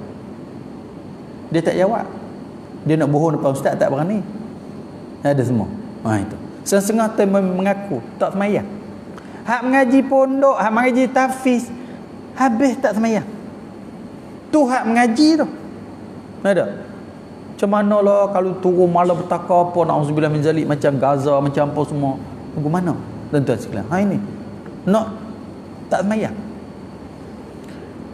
Dia tak jawab. Dia nak bohong depan ustaz tak berani. Ada semua. Itu. Setengah time mengaku tak semayang. Hak mengaji pondok, hak mengaji tahfiz habis tak semayang. Tu hak mengaji tu. Ada. Macam mana lah kalau turun malam petaka apa na'udzubillah min zalik macam Gaza macam apa semua. Bagaimana? Tuan-tuan sekalian. Ini. Nak tak semayang.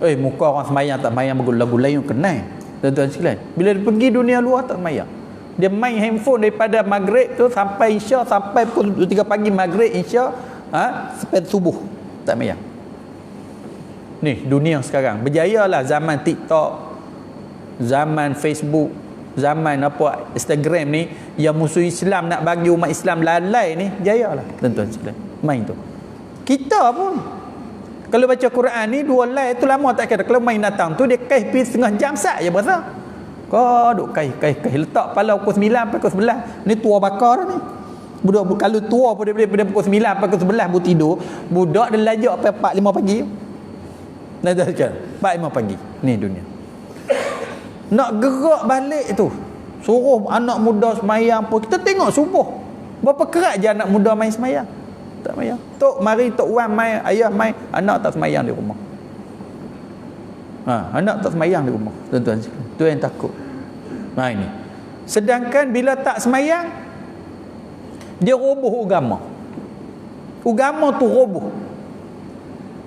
Muka orang semayang tak semayang lagu lain kenal. Tuan-tuan sekalian. Bila dia pergi dunia luar tak semayang. Dia main handphone daripada maghrib tu sampai isya, sampai pukul 3 pagi maghrib isya, sampai subuh tak semayang. Ni dunia sekarang. Berjayalah zaman TikTok, zaman Facebook, zaman apa Instagram ni yang musuh Islam nak bagi umat Islam lalai ni, jayalah tuan-tuan sekalian. Main tu. Kita pun kalau baca Quran ni 2 line tu lama tak kira. Kalau main datang tu dia kaih pergi setengah jam sat je berasa. Kau duk kaih letak kepala pukul 9 sampai pukul 11. Ni tua bakar ni. Budak kalau tua pun dia pukul 9 sampai pukul 11 baru tidur. Budak dia lajak sampai 4-5 pagi. Dah macam 4-5 pagi. Ni dunia. Nak gerak balik tu. Suruh anak muda semayang pun. Kita tengok subuh. Berapa kerat je anak muda main semayang. Tak semayang. Tok mari tok wan main, ayah main, anak tak semayang di rumah. Anak tak semayang di rumah. Tuan-tuan, tu yang takut. Ini. Sedangkan bila tak semayang, dia roboh agama. Agama tu roboh.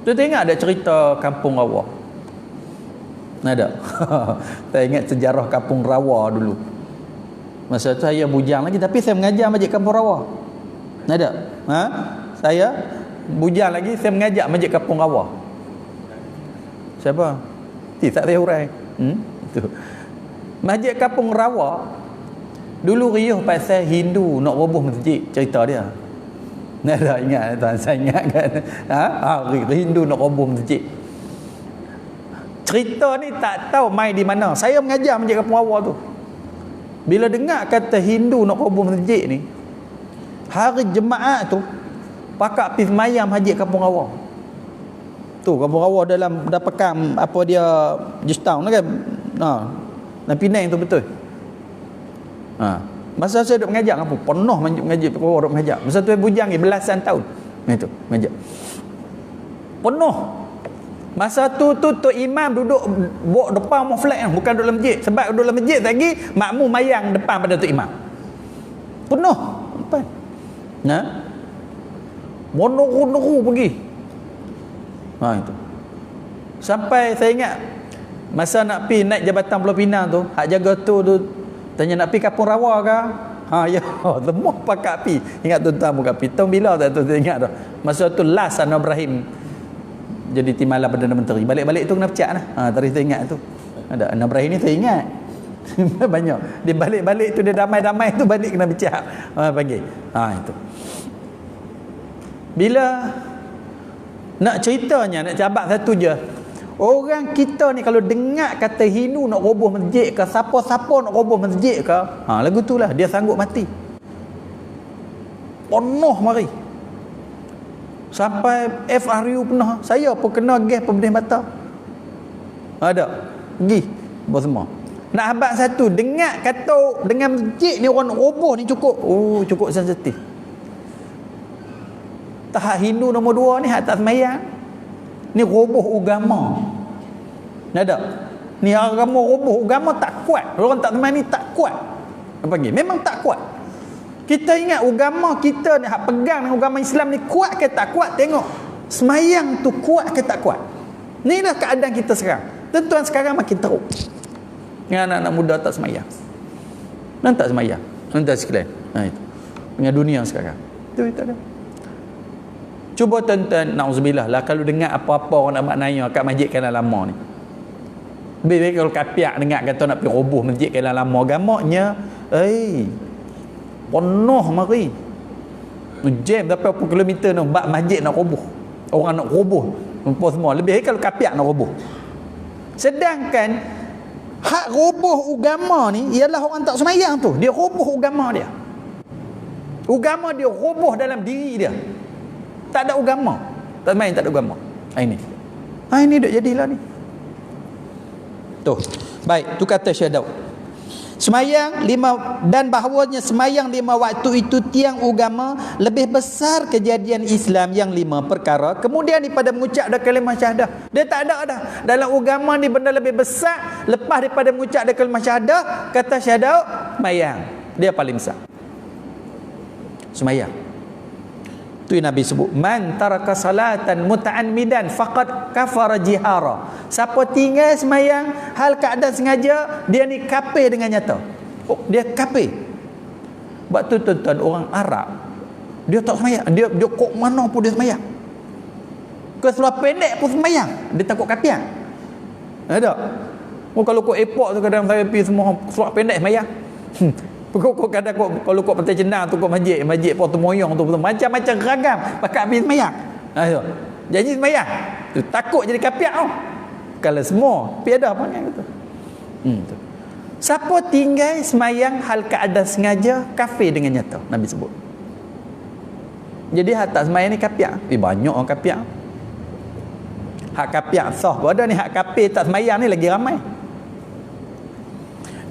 Tu tengok ada cerita Kampung Rawa. Ada. Saya ingat sejarah Kampung Rawa dulu. Masa tu saya bujang lagi tapi saya mengajar masjid Kampung Rawa. Ada. Saya bujang lagi saya mengajar masjid Kampung Rawa. Siapa? Tak tahu orang. Itu. Masjid Kampung Rawa dulu riuh pasal Hindu nak roboh masjid, cerita dia. Ada ingat tuan, saya ingat kan. Hindu nak roboh masjid. Cerita ni tak tahu mai di mana. Saya mengajar masjid Kampung Rawa tu. Bila dengar kata Hindu nak roboh masjid ni, hari Jumaat tu pakak pergi semayang masjid Kampung Rawa. Tu Kampung Rawa dalam Pekam apa dia just town kan. Dan Penang tu betul. Masa saya duk mengajar kampung penuh mengaji Kampung Rawa duk mengajar. Masa tu bujang ni belasan tahun. Itu mengajar. Penuh. Masa tu Tok Imam duduk depan rumah flat bukan duduk dalam masjid. Sebab duduk dalam masjid lagi makmum mayang depan pada Tok Imam. Penuh depan. Monoru pergi. Itu. Sampai saya ingat masa nak pi naik Jabatan Pulau Pinang tu, hak jaga tu tanya nak pi Kampung Rawa ke? Ya, semua pakak pi. Ingat tuan-tuan bukan pi. Tahun bila tak tu saya ingat tu. Masa tu last Anwar Ibrahim jadi Timbalan Perdana Menteri. Balik-balik tu kena pecah lah. Tadi saya ingat tu. Ada Anwar Ibrahim ni saya ingat. Banyak. Dia balik-balik tu dia damai-damai tu balik kena pecah. Panggil. Itu. Bila nak ceritanya, nak cabat satu je. Orang kita ni kalau dengar kata Hindu nak roboh masjid ke, siapa-siapa nak roboh masjid ke, lagu tu lah dia sanggup mati. Penuh mari. Sampai FRU pernah. Saya pun kena gas pembenih mata. Ada. Pergi. Buat semua. Nak habaq satu. Dengar kata dengan masjid ni orang nak roboh ni cukup. Cukup sensitif. Tahap Hindu nombor 2 ni hak tak semayang. Ni roboh agama. Ada. Ni agama roboh agama tak kuat. Orang tak semayang ni tak kuat. Apa lagi? Memang tak kuat. Kita ingat agama kita ni hak pegang dengan agama Islam ni kuat ke tak kuat, tengok semayang tu kuat ke tak kuat. Inilah keadaan kita sekarang. Tuan-tuan sekarang makin teruk. Dengan anak-anak muda tak semayang. Dan tak semayang. Nanti sekalian. Itu. Dengan dunia sekarang. Itu ada. Cuba tuan-tuan, na'udzubillah lah, kalau dengar apa-apa orang nak maknanya kat masjid Kanan Lama ni. Lebih kalau kapiak dengar kata nak pergi roboh masjid Kanan Lama, gamaknya, penuh mari. Jam berapa kilometer nak bak masjid nak roboh. Orang nak roboh. Apa semua. Lebih kalau kapiak nak roboh. Sedangkan hak roboh agama ni ialah orang tak semayang tu. Dia roboh agama dia. Agama dia roboh dalam diri dia. Tak ada agama. Tak main tak ada agama. Ini duk jadilah ni. Tu. Baik, tu kata Syekh Daud. Semayang 5 dan bahawanya semayang 5 waktu itu tiang agama lebih besar kejadian Islam yang 5 perkara. Kemudian daripada mengucap dah kalimah syahadah. Dia tak ada dah. Dalam agama ni benda lebih besar lepas daripada mengucap dah kalimah syahadah, kata Syekh Daud, semayang. Dia paling besar. Semayang. Tu Nabi sebut, man taraka salatan muta'ammidan faqad kafara jihara. Siapa tinggal semayang hal keadaan sengaja, dia ni kafir dengan nyata. Dia kafir. Sebab tu tuan-tuan, orang Arab dia tak semayang, dia kok mana pun dia semayang. Ke seluar pendek pun semayang, dia takut kafir. Ada. Kalau kau airport tu kadang saya pergi semua seluar pendek semayang. Kau kadang kalau kau Pantai Cendang tu kau masjid Porto Moyong tu macam-macam ragam pakai habis semayang. Janji semayang. Tu takut jadi kafir tau. Kalau semua piada panggil tu. Siapa tinggal semayang hal keadaan sengaja, kafir dengan nyata, Nabi sebut. Jadi hak tak semayang ni kafir. Banyak orang kafir. Hak kafir sah. Ada ni hak kafir tak semayang ni lagi ramai.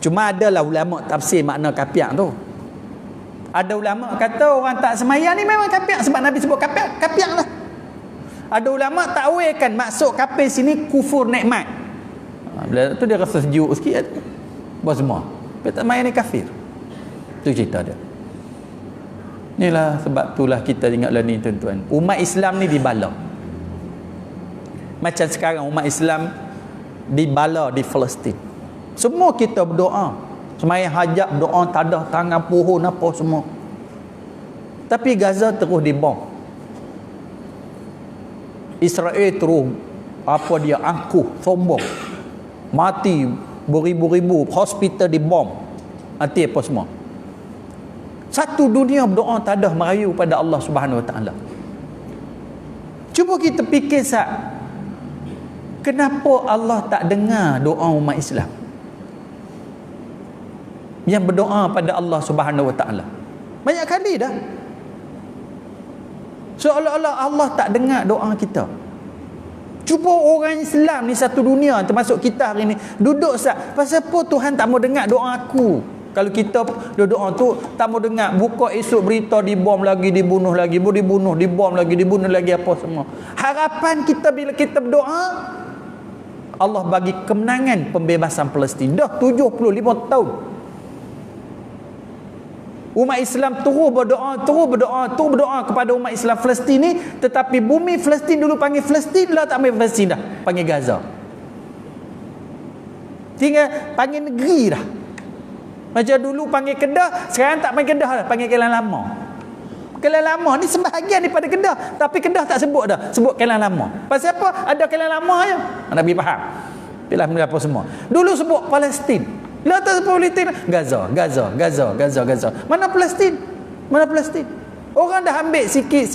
Cuma adalah ulama tafsir makna kafir tu. Ada ulama kata orang tak semayang ni memang kafir sebab Nabi sebut kafir lah. Ada ulama takwilkan maksud kafir sini kufur nikmat. Bila tu dia rasa sejuk sikit. Buat semua. Dia tak semayang ni kafir. Tu cerita dia. Inilah sebab itulah kita ingatlah ni tuan-tuan. Umat Islam ni dibala. Macam sekarang umat Islam dibala di Palestin. Semua kita berdoa. Semayang hajat, berdoa, tadah, tangan, pohon, apa semua. Tapi Gaza terus dibom. Israel terus dia angkuh, sombong. Mati beribu-ribu, hospital dibom. Mati apa semua. Satu dunia berdoa, tadah, merayu pada Allah Subhanahu Wa Taala. Cuba kita fikir kenapa Allah tak dengar doa umat Islam yang berdoa pada Allah Subhanahu Wa Taala? Banyak kali dah. Seolah-olah Allah tak dengar doa kita. Cuba orang Islam ni satu dunia, termasuk kita hari ni, duduk pasal apa Tuhan tak mau dengar doa aku? Kalau kita doa tu tak mau dengar, buka esok berita dibom lagi, dibunuh lagi, dibom lagi, dibunuh lagi, apa semua. Harapan kita bila kita berdoa, Allah bagi kemenangan pembebasan Palestin. Dah 75 tahun. Umat Islam terus berdoa kepada umat Islam Palestin ni, tetapi bumi Palestin dulu panggil Palestin, lah tak panggil Palestin dah, panggil Gaza. Tinggal panggil negeri dah. Macam dulu panggil Kedah, sekarang tak panggil Kedah dah, panggil Kelang Lama. Kelang Lama ni sebahagian daripada Kedah, tapi Kedah tak sebut dah, sebut Kelang Lama. Pasal apa? Ada Kelang Lama je. Nabi faham. Pilih apa semua. Dulu sebut Palestin. Lah tak sebut Palestin. Gaza. Mana Palestin? Mana Palestin? Orang dah ambil sikit.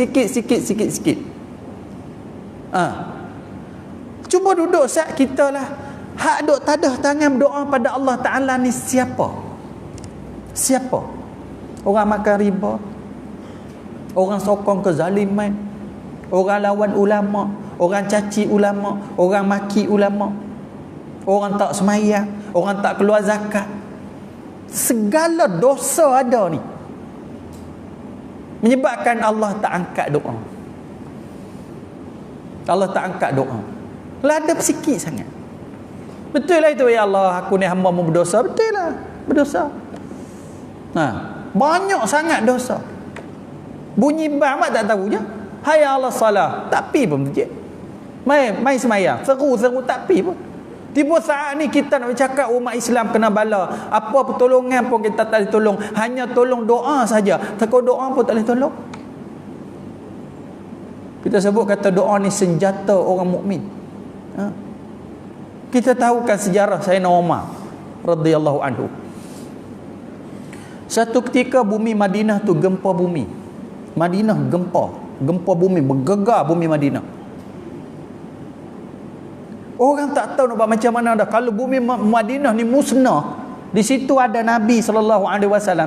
Cuba duduk saat kita lah. Hak duk tadah tangan berdoa pada Allah Ta'ala ni siapa? Siapa? Orang makan riba, orang sokong kezaliman, orang lawan ulama, orang caci ulama, orang maki ulama, orang tak semayang, orang tak keluar zakat. Segala dosa ada ni, menyebabkan Allah tak angkat doa. Allah tak angkat doa. Ladap sikit sangat. Betul lah itu, ya Allah, aku ni hamba mu berdosa. Betul lah, berdosa. Banyak sangat dosa. Bunyi bang mak tak tahu je. Hayya Allah salah, tak pi pun masjid. Mai semayang, seru tak pi pun. Tiba saat ni kita nak bercakap umat Islam kena bala. Apa pertolongan pun kita tak boleh tolong. Hanya tolong doa saja. Takut doa pun tak boleh tolong. Kita sebut kata doa ni senjata orang mukmin. Kita tahu kan sejarah Sayyidina Umar radhiyallahu anhu. Satu ketika bumi Madinah tu gempa bumi. Madinah gempa bumi, bergegar bumi Madinah. Orang tak tahu nak buat macam mana dah. Kalau bumi Madinah ni musnah, di situ ada Nabi SAW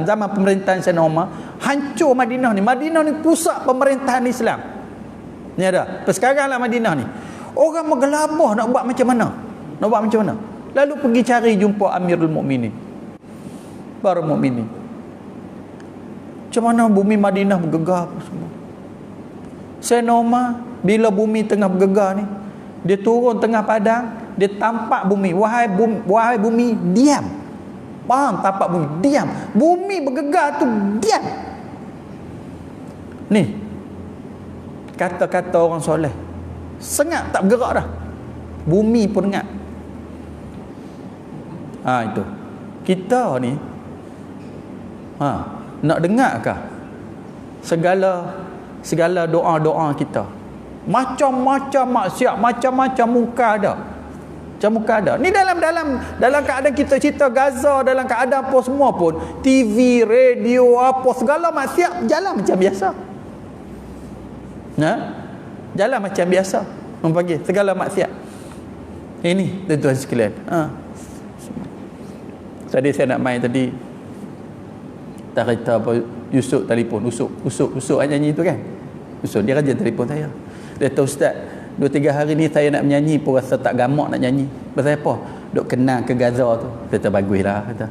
zaman pemerintahan Sayyidina Umar, hancur Madinah ni. Madinah ni pusat pemerintahan Islam. Ni ada. Sekarang lah Madinah ni. Orang menggelabah nak buat macam mana? Nak buat macam mana? Lalu pergi cari jumpa Amirul Mukminin. Baru Mukminin. Macam mana bumi Madinah bergegar apa semua? Sayyidina Umar bila bumi tengah bergegar ni, dia turun tengah padang, dia tampak bumi. Wahai bumi, diam. Faham? Tampak bumi, diam. Bumi bergegar tu, diam. Ni kata-kata orang soleh. Sengat tak bergerak dah. Bumi pun dengar. Itu. Kita ni nak dengar kah segala doa-doa kita? Macam-macam maksiat, macam-macam muka ada. Ni dalam keadaan kita cerita Gaza, dalam keadaan apa semua pun, TV, radio, apa segala maksiat jalan macam biasa. Jalan macam biasa. Membagi segala maksiat. Ini tuan-tuan sekalian. Tadi saya nak main tadi. Tak kata apa, Yusuf telefon, Usuk nyanyi tu kan. Yusuf dia rajin telefon saya. Dia kata, Ustaz, 2-3 hari ni saya nak menyanyi pun rasa tak gamak nak nyanyi. Pasal apa? Duk kenang ke Gaza tu. Kata baguslah kata.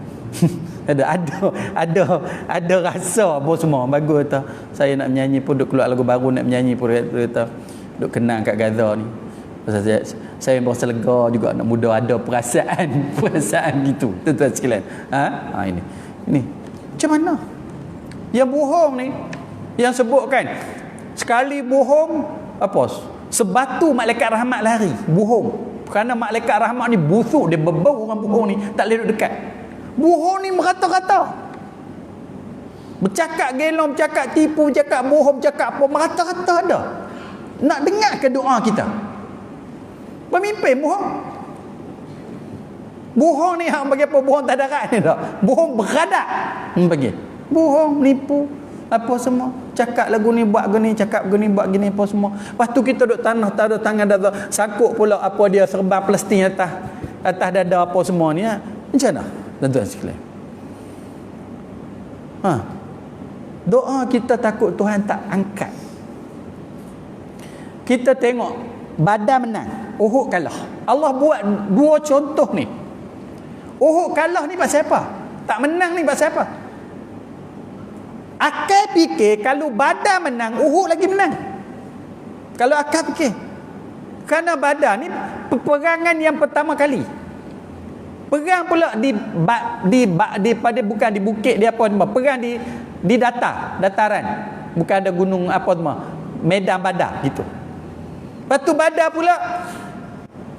ada rasa apa semua bagus kata. Saya nak menyanyi pun duk keluar lagu baru nak menyanyi pun kata duk kenang kat Gaza ni. Pasal saya berasa lega juga nak muda ada perasaan gitu. Tuan-tuan sekalian. Ini. Macam mana? Yang bohong ni, yang sebutkan sekali bohong apa? Sebatu malaikat rahmat lari. Bohong. Kerana malaikat rahmat ni busuk, dia berbau orang bohong ni, tak boleh duduk dekat. Bohong ni merata-rata. Bercakap gelong, bercakap tipu, bercakap bohong, bercakap apa, merata-rata ada. Nak dengar ke doa kita? Pemimpin bohong. Bohong ni hang bagi apa? Bohong tak darat ni tak. Bohong beradak. Bagi. Bohong, nipu, apa semua. Cakap lagu ni buat gini, cakap gini buat gini apa semua. Lepas tu kita duduk tanah, tak ada tangan dah sangkut pula apa dia serban plastik atas dada apa semua ni. Macam mana? Tuan-tuan sekalian. Doa kita takut Tuhan tak angkat. Kita tengok Badar menang, Uhud kalah. Allah buat 2 contoh ni. Uhud kalah ni pasal apa? Tak menang ni pasal apa? Akal fikir kalau Badar menang, Uhud lagi menang. Kalau akal fikir. Kerana Badar ni peperangan yang pertama kali. Perang pula bukan di bukit dia apa semua. Perang di dataran. Bukan ada gunung apa semua. Medan Badar gitu. Lepas tu Badar pula,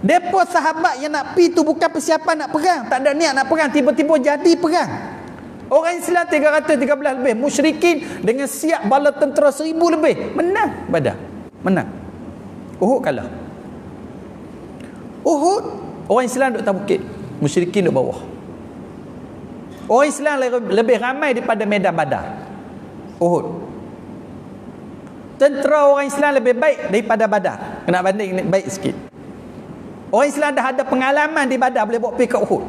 depa sahabat yang nak pi tu bukan persiapan nak perang, tak ada niat nak perang, tiba-tiba jadi perang. Orang Islam 313 lebih, musyrikin dengan siap bala tentera 1000 lebih, menang Badar. Menang. Uhud kalah. Uhud orang Islam duduk atas bukit, musyrikin duduk bawah. Orang Islam lebih ramai daripada medan Badar. Uhud. Tentera orang Islam lebih baik daripada Badar. Kena banding baik sikit. Orang Islam dah ada pengalaman di Badar, boleh bawa pergi ke Uhud.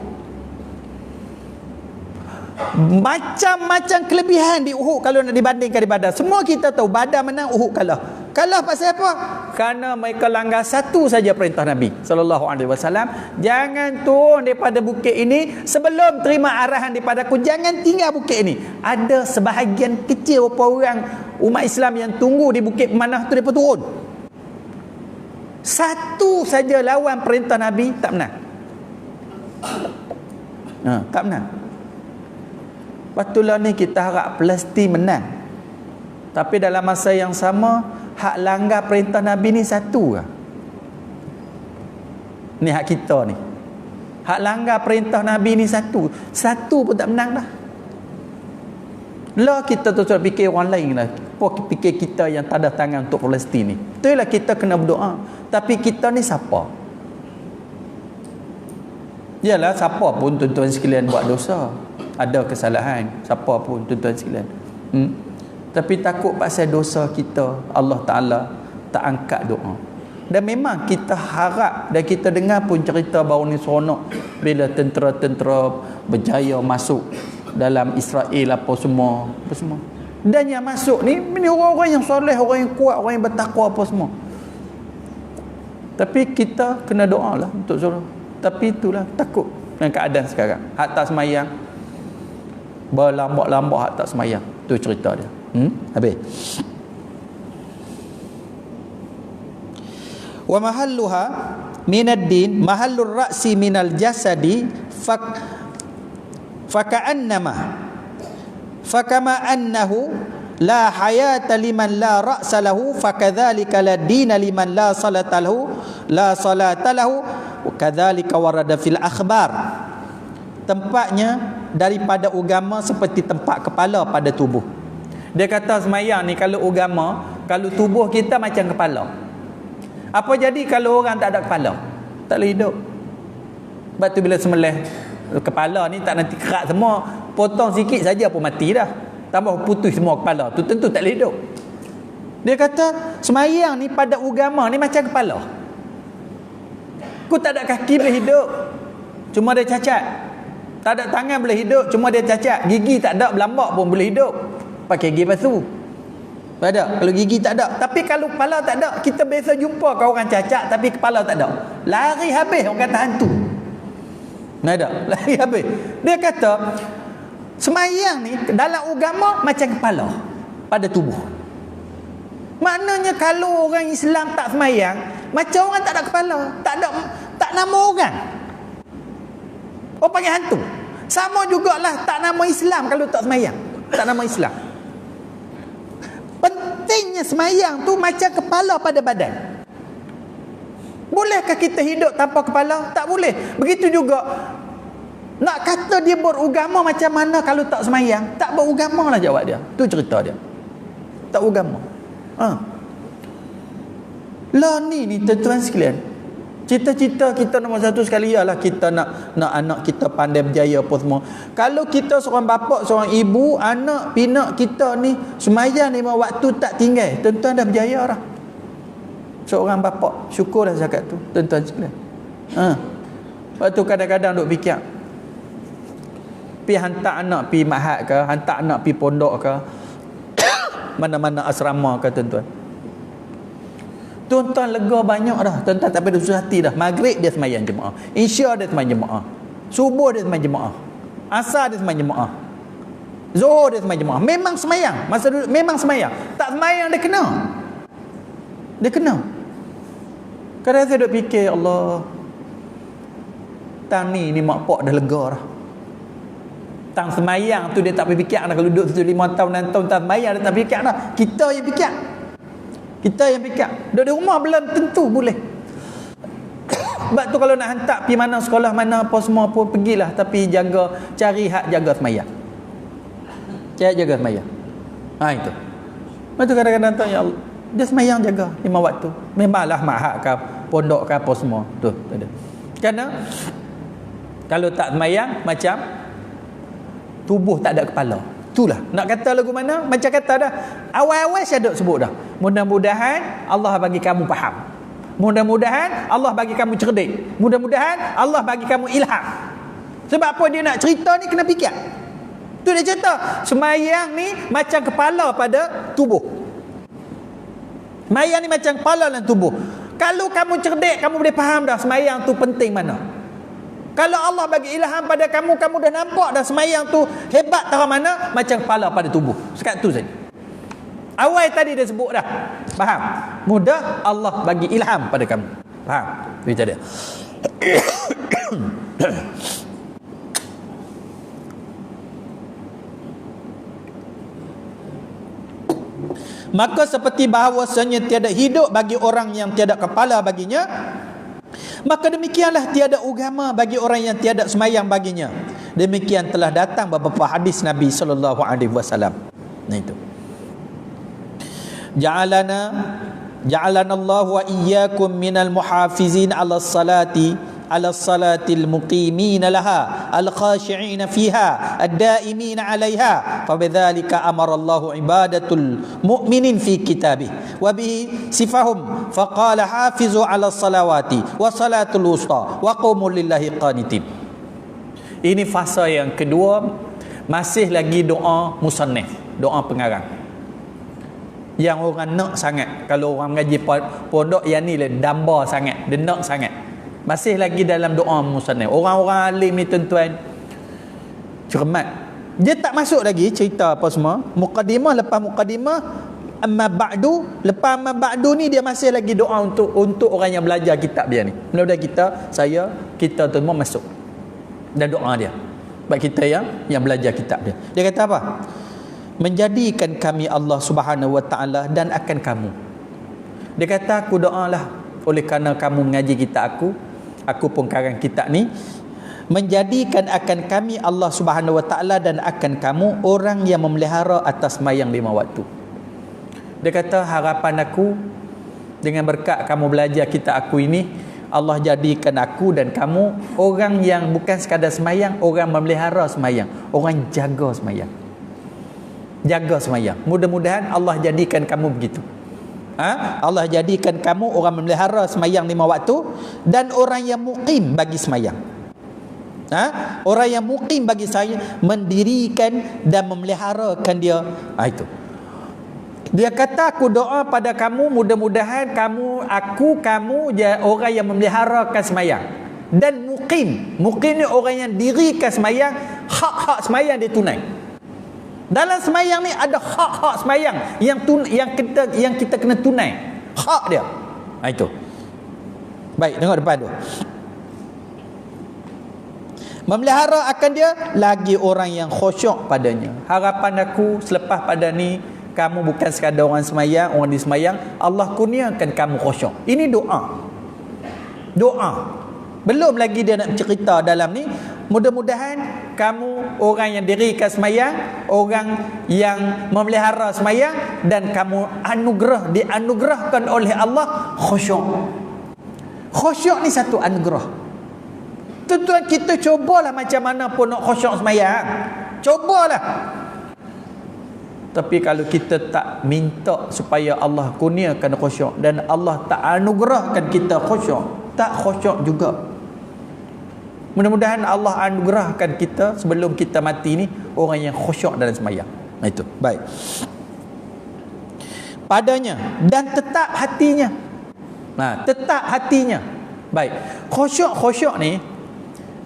Macam-macam kelebihan di Uhud kalau nak dibandingkan di Badar. Semua kita tahu Badar menang, Uhud kalah. Kalah pasal apa? Kerana mereka langgar satu saja perintah Nabi sallallahu alaihi wasallam, jangan turun daripada bukit ini sebelum terima arahan daripada aku, jangan tinggal bukit ini. Ada sebahagian kecil beberapa orang umat Islam yang tunggu di bukit pemanah tu, mereka turun. Satu saja lawan perintah Nabi, tak menang. Tak menang. Patulah ni kita harap Palestin menang. Tapi dalam masa yang sama, hak langgar perintah Nabi ni satu lah. Ni hak kita ni. Hak langgar perintah Nabi ni satu pun tak menang dah. Lah kita tu fikir orang lain lah. Fikir kita yang tak ada tangan untuk Palestin ni. Itulah kita kena berdoa. Tapi kita ni siapa? Yalah, siapa pun tuan-tuan sekalian buat dosa, ada kesalahan, siapa pun tuan-tuan sekalian. Tapi takut pasal dosa kita, Allah Ta'ala tak angkat doa. Dan memang kita harap, dan kita dengar pun cerita baru ni seronok bila tentera-tentera berjaya masuk dalam Israel apa semua. Dan yang masuk ni orang-orang yang soleh, orang yang kuat, orang yang bertakwa apa semua. Tapi kita kena doa lah untuk suruh. Tapi itulah takut dengan keadaan sekarang. Hak tak semayang, berlambat-lambat hak tak semayang. Tu cerita dia. Habis. Wa mahalluha minad din mahallur ra'si minal jasadi faka'annama fakama annahu la hayata liman la ra'sa lahu fakadzalika la dina liman la salata lahu kadzalika warada fil akhbar. Tempatnya daripada agama seperti tempat kepala pada tubuh. Dia kata semayang ni kalau agama, kalau tubuh kita macam kepala. Apa jadi kalau orang tak ada kepala? Tak boleh hidup. Sebab tu bila sembelih kepala ni tak nanti kerak semua, potong sikit saja pun mati dah. Tambah putus semua kepala, tu tentu tak boleh hidup. Dia kata semayang ni pada agama ni macam kepala. Aku tak ada kaki boleh hidup, cuma dia cacat. Tak ada tangan boleh hidup, cuma dia cacat. Gigi tak ada, berlambak pun boleh hidup, pakai gigi palsu. Tak ada, kalau gigi tak ada. Tapi kalau kepala tak ada, kita biasa jumpa kau orang cacat tapi kepala tak ada, lari habis, orang kata hantu. Tak ada, lari habis. Dia kata semayang ni dalam agama macam kepala pada tubuh. Maknanya kalau orang Islam tak semayang, macam orang tak ada kepala, tak nama orang. Orang panggil hantu. Sama jugalah tak nama Islam kalau tak semayang, tak nama Islam. Pentingnya semayang tu macam kepala pada badan. Bolehkah kita hidup tanpa kepala? Tak boleh. Begitu juga nak kata dia beragama macam mana kalau tak semayang? Tak beragama lah jawab dia. Tu cerita dia. Tak agama. Lah ni tuan-tuan sekalian, cita-cita kita nombor satu sekali ialah kita nak anak kita pandai berjaya apa semua. Kalau kita seorang bapa, seorang ibu, anak pinak kita ni semayang 5 waktu tak tinggal, tuan-tuan dah berjaya dah. Seorang bapa, syukurlah zakat tu tuan-tuan sekalian. Waktu kadang-kadang duk fikir pi hantar anak pi mahad ke, hantar anak pi pondok ke, mana-mana asrama ke tuan-tuan. Tuan-tuan lega banyak dah. Tuan-tuan tak payah susah hati dah. Maghrib dia semayang jemaah, Isya dia semayang jemaah, Subuh dia semayang jemaah, Asar dia semayang jemaah, Zuhur dia semayang jemaah. Memang semayang. Masa dulu memang semayang. Tak semayang dia kena. Dia kena. Kadang saya duk fikir, Allah, tang ni mak pak dah lega dah. Tang semayang tu dia tak fikir dah. Kalau duduk 5 tahun 6 tahun tak semayang dia tak fikir dah. Kita yang fikir. Kita yang fikir. Duduk di rumah belum tentu boleh. Sebab tu kalau nak hantar pergi mana sekolah mana apa semua pun pergilah, tapi cari hak jaga semayang. Jaga semayang. Itu. Lepas tu kadang-kadang tahu ya Allah, dia semayang jaga 5 waktu. Memanglah mahak ke pondok ke apa semua. Tu ada. Kerana kalau tak semayang macam tubuh tak ada kepala. Itulah. Nak kata lagu mana? Macam kata dah. Awal-awal saya duk sebut dah. Mudah-mudahan Allah bagi kamu faham. Mudah-mudahan Allah bagi kamu cerdik. Mudah-mudahan Allah bagi kamu ilham. Sebab apa dia nak cerita ni kena fikir. Tu dia cerita. Semayang ni macam kepala pada tubuh. Semayang ni macam kepala dan tubuh. Kalau kamu cerdik, kamu boleh faham dah semayang tu penting mana. Kalau Allah bagi ilham pada kamu, kamu dah nampak dah semayang tu hebat tahu mana, macam kepala pada tubuh. Sekat tu saja. Awal tadi dia sebut dah. Faham? Mudah Allah bagi ilham pada kamu. Faham? Itu dia. Maka seperti bahawasanya tiada hidup bagi orang yang tiada kepala baginya, Maka demikianlah tiada agama bagi orang yang tiada semayang baginya. Demikian telah datang beberapa hadis Nabi sallallahu alaihi wasallam. Nah itu. Ja'alana Allah wa iyyakum minal muhafizin 'ala salatil muqimin laha al-khashi'in fiha ad-da'imin 'alayha fa bidzalika amara Allah ibadatul mu'minin fi kitabih wa bihi sifahum fa qala hafizu 'ala salawati wa salatul wusta wa qumu lillahi qanitin. Ini fasa yang kedua, masih lagi doa musannif, doa pengarang yang orang nak sangat. Kalau orang mengaji pondok yang ni lah damba sangat, dia nak sangat. Masih lagi dalam doa musannif. Orang-orang alim ni tuan-tuan cermat. Dia tak masuk lagi cerita apa semua. Muqaddimah, lepas muqaddimah amma ba'du, lepas amma ba'du ni dia masih lagi doa untuk orang yang belajar kitab dia ni. Mudah-mudahan kita semua masuk dan doa dia. Baik kita yang belajar kitab dia. Dia kata apa? Menjadikan kami Allah Subhanahu wa taala dan akan kamu. Dia kata aku doalah oleh kerana kamu mengaji kitab aku pun karang kitab ni, menjadikan akan kami Allah Subhanahu wa taala dan akan kamu orang yang memelihara atas sembahyang 5 waktu. Dia kata harapan aku dengan berkat kamu belajar kitab aku ini, Allah jadikan aku dan kamu orang yang bukan sekadar sembahyang, orang memelihara sembahyang, orang jaga sembahyang. Jaga sembahyang. Mudah-mudahan Allah jadikan kamu begitu. Allah jadikan kamu orang memelihara sembahyang 5 waktu dan orang yang muqim bagi sembahyang. Orang yang muqim bagi saya mendirikan dan memeliharakan dia. Itu. Dia kata aku doa pada kamu mudah-mudahan kamu orang yang memeliharakan sembahyang dan muqim. Muqim ni orang yang dirikan sembahyang, hak-hak sembahyang dia tunai. Dalam sembahyang ni ada hak-hak sembahyang yang kita kena tunai. Hak dia. Itu. Baik, tengok depan tu. Memelihara akan dia lagi orang yang khusyuk padanya. Harapan aku selepas pada ni kamu bukan sekadar orang sembahyang, orang di sembahyang, Allah kurniakan kamu khusyuk. Ini doa. Doa. Belum lagi dia nak cerita dalam ni, mudah-mudahan kamu orang yang dirikan sembahyang, orang yang memelihara sembahyang dan kamu dianugerahkan oleh Allah khusyuk. Khusyuk ni satu anugerah. Tuan-tuan, kita cubalah macam mana pun nak khusyuk sembahyang. Cubalah. Tapi kalau kita tak minta supaya Allah kurniakan khusyuk dan Allah tak anugerahkan kita khusyuk, tak khusyuk juga. Mudah-mudahan Allah anugerahkan kita sebelum kita mati ni orang yang khusyuk dalam sembahyang. Itu. Baik. Padanya dan tetap hatinya. Tetap hatinya. Baik. Khusyuk ni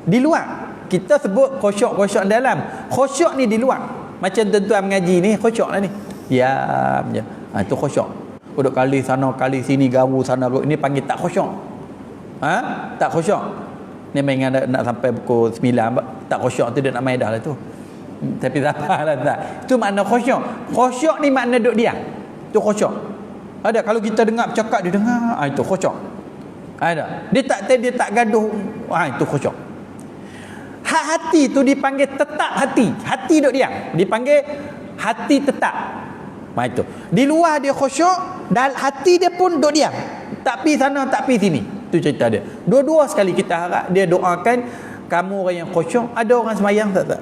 di luar. Kita sebut khusyuk dalam. Khusyuk ni di luar. Macam tuan-tuan mengaji ni khusyuk lah ni. Diam je. Itu khusyuk. Duduk kali sana kali sini gawu sana. Ini panggil tak khusyuk. Tak khusyuk. Ni main nak sampai pukul 9 tak khusyuk tu dia nak main dah lah tu. Tapi tak apalah tak. Itu makna khusyuk. Khusyuk ni makna duduk diam. Tu khusyuk. Ada kalau kita dengar bercakap dia dengar, itu khusyuk. Ada. Dia tak gaduh. Itu khusyuk. Hak hati tu dipanggil tetap hati. Hati duduk diam. Dipanggil hati tetap. Itu. Di luar dia khusyuk, dan hati dia pun duduk diam. Tak pi sana, tak pi sini. Itu cerita dia. Dua-dua sekali kita harap dia doakan kamu orang yang khusyuk. Ada orang sembahyang tak?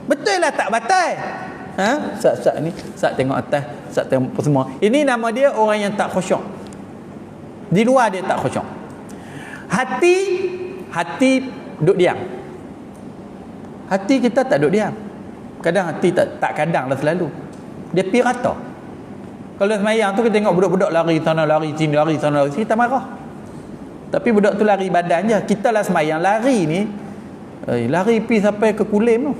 Betul lah tak batal. Sat ni, sat tengok atas, sat tengok semua. Ini nama dia orang yang tak khusyuk. Di luar dia tak khusyuk. Hati duduk diam. Hati kita tak duduk diam. Kadang hati tak kadang lah selalu. Dia pi rata. Kalau semayang tu kita tengok budak-budak lari sana lari sini lari sana lari sini, kita marah. Tapi budak tu lari badan je. Kita lah semayang lari ni, lari pi sampai ke Kulim tu.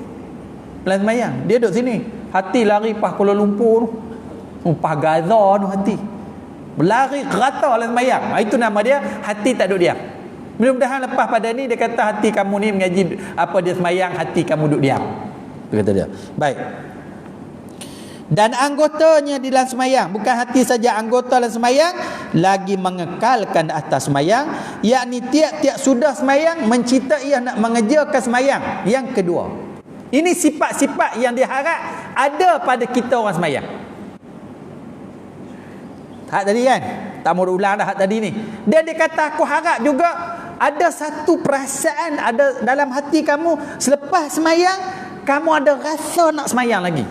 Pelan semayang. Dia duduk sini. Hati lari pas Kuala Lumpur tu. Pas Gaza tu hati. Berlari rata lah semayang. Itu nama dia hati tak duduk diam. Mudah-mudahan lepas pada ni dia kata hati kamu ni mengaji apa dia semayang, hati kamu duduk diam. Itu kata dia. Baik. Dan anggotanya di dalam semayang, bukan hati saja, anggota dalam semayang lagi mengekalkan atas semayang, yakni tiap-tiap sudah semayang mencita ia nak mengerjakan semayang yang kedua. Ini sifat-sifat yang diharap ada pada kita orang semayang. Hak tadi kan, tak mau ulang dah hak tadi ni. Dia kata aku harap juga ada satu perasaan ada dalam hati kamu selepas semayang, kamu ada rasa nak semayang lagi.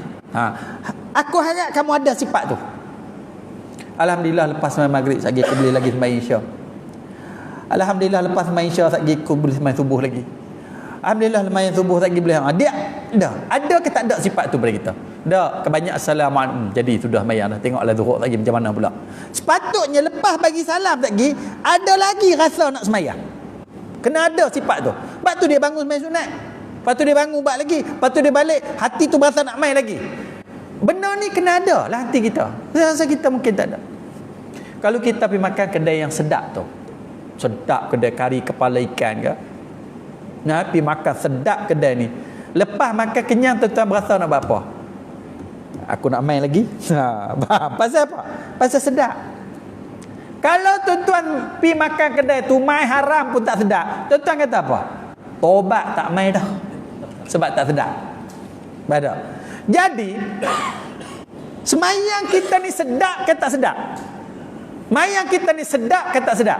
Aku harap kamu ada sifat tu. Alhamdulillah lepas sembahyang maghrib lagi aku boleh lagi sembahyang isya. Alhamdulillah lepas sembahyang isya lagi aku boleh sembahyang subuh lagi. Alhamdulillah sembahyang subuh lagi boleh. Dia dah ada ke tak ada sifat tu pada kita? Dah kebanyak assalamualaikum. Jadi sudah sembahyang dah, tengoklah zuhur lagi macam mana pula. Sepatutnya lepas bagi salam lagi ada lagi rasa nak sembahyang. Kena ada sifat tu. Sebab tu dia bangun sembahyang sunat. Lepas tu dia bangun buat lagi. Lepas tu dia balik, hati tu berasa nak main lagi. Benda ni kena ada lah hati kita. Rasa kita mungkin tak ada. Kalau kita pergi makan kedai yang sedap tu, sedap kedai kari kepala ikan ke, nah, pergi makan sedap kedai ni, lepas makan kenyang tuan-tuan berasa nak buat apa? Aku nak main lagi. Pasal apa? Pasal sedap. Kalau tuan-tuan pergi makan kedai tu main haram pun tak sedap, tuan-tuan kata apa? Tobat tak main dah, sebab tak sedap. Badak. Jadi semayang kita ni sedap ke tak sedap? Semayang kita ni sedap ke tak sedap?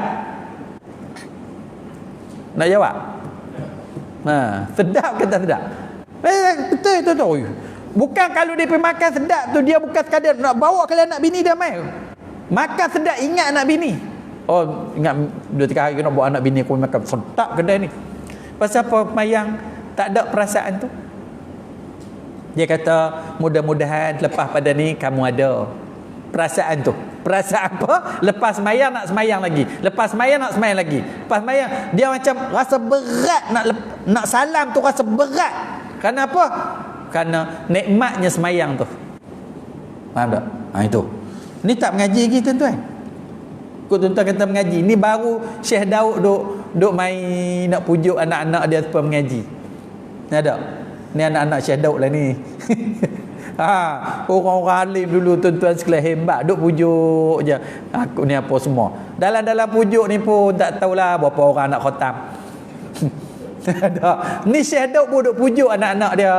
Nak jawab? Sedap ke tak sedap? Betul itu tu. Bukan kalau dia pergi makan sedap tu, dia bukan sekadar nak bawa kalau anak bini dia main. Makan sedap ingat anak bini. Oh, ingat 2-3 hari nak bawa anak bini aku makan sedap kedai ni. Pasal apa semayang tak ada perasaan tu? Dia kata mudah-mudahan lepas pada ni kamu ada perasaan tu. Perasaan apa? Lepas semayang nak semayang lagi. Lepas semayang nak semayang lagi. Lepas semayang dia macam rasa berat nak salam tu, rasa berat. Kenapa? Kerana nikmatnya semayang tu. Faham tak? Itu. Ni tak mengaji lagi tuan-tuan. Kau tuan-tuan kata mengaji. Ni baru Syekh Daud duk main nak pujuk anak-anak dia supaya mengaji. Ada? Ni anak-anak Syekh Daud lah ni. Orang-orang alim dulu tuan-tuan sekalian hebat, duk pujuk je. Aku ni apa semua. Dalam pujuk ni pun tak tahulah berapa orang nak khatam. Ni Syekh Daud pun duk pujuk anak-anak dia.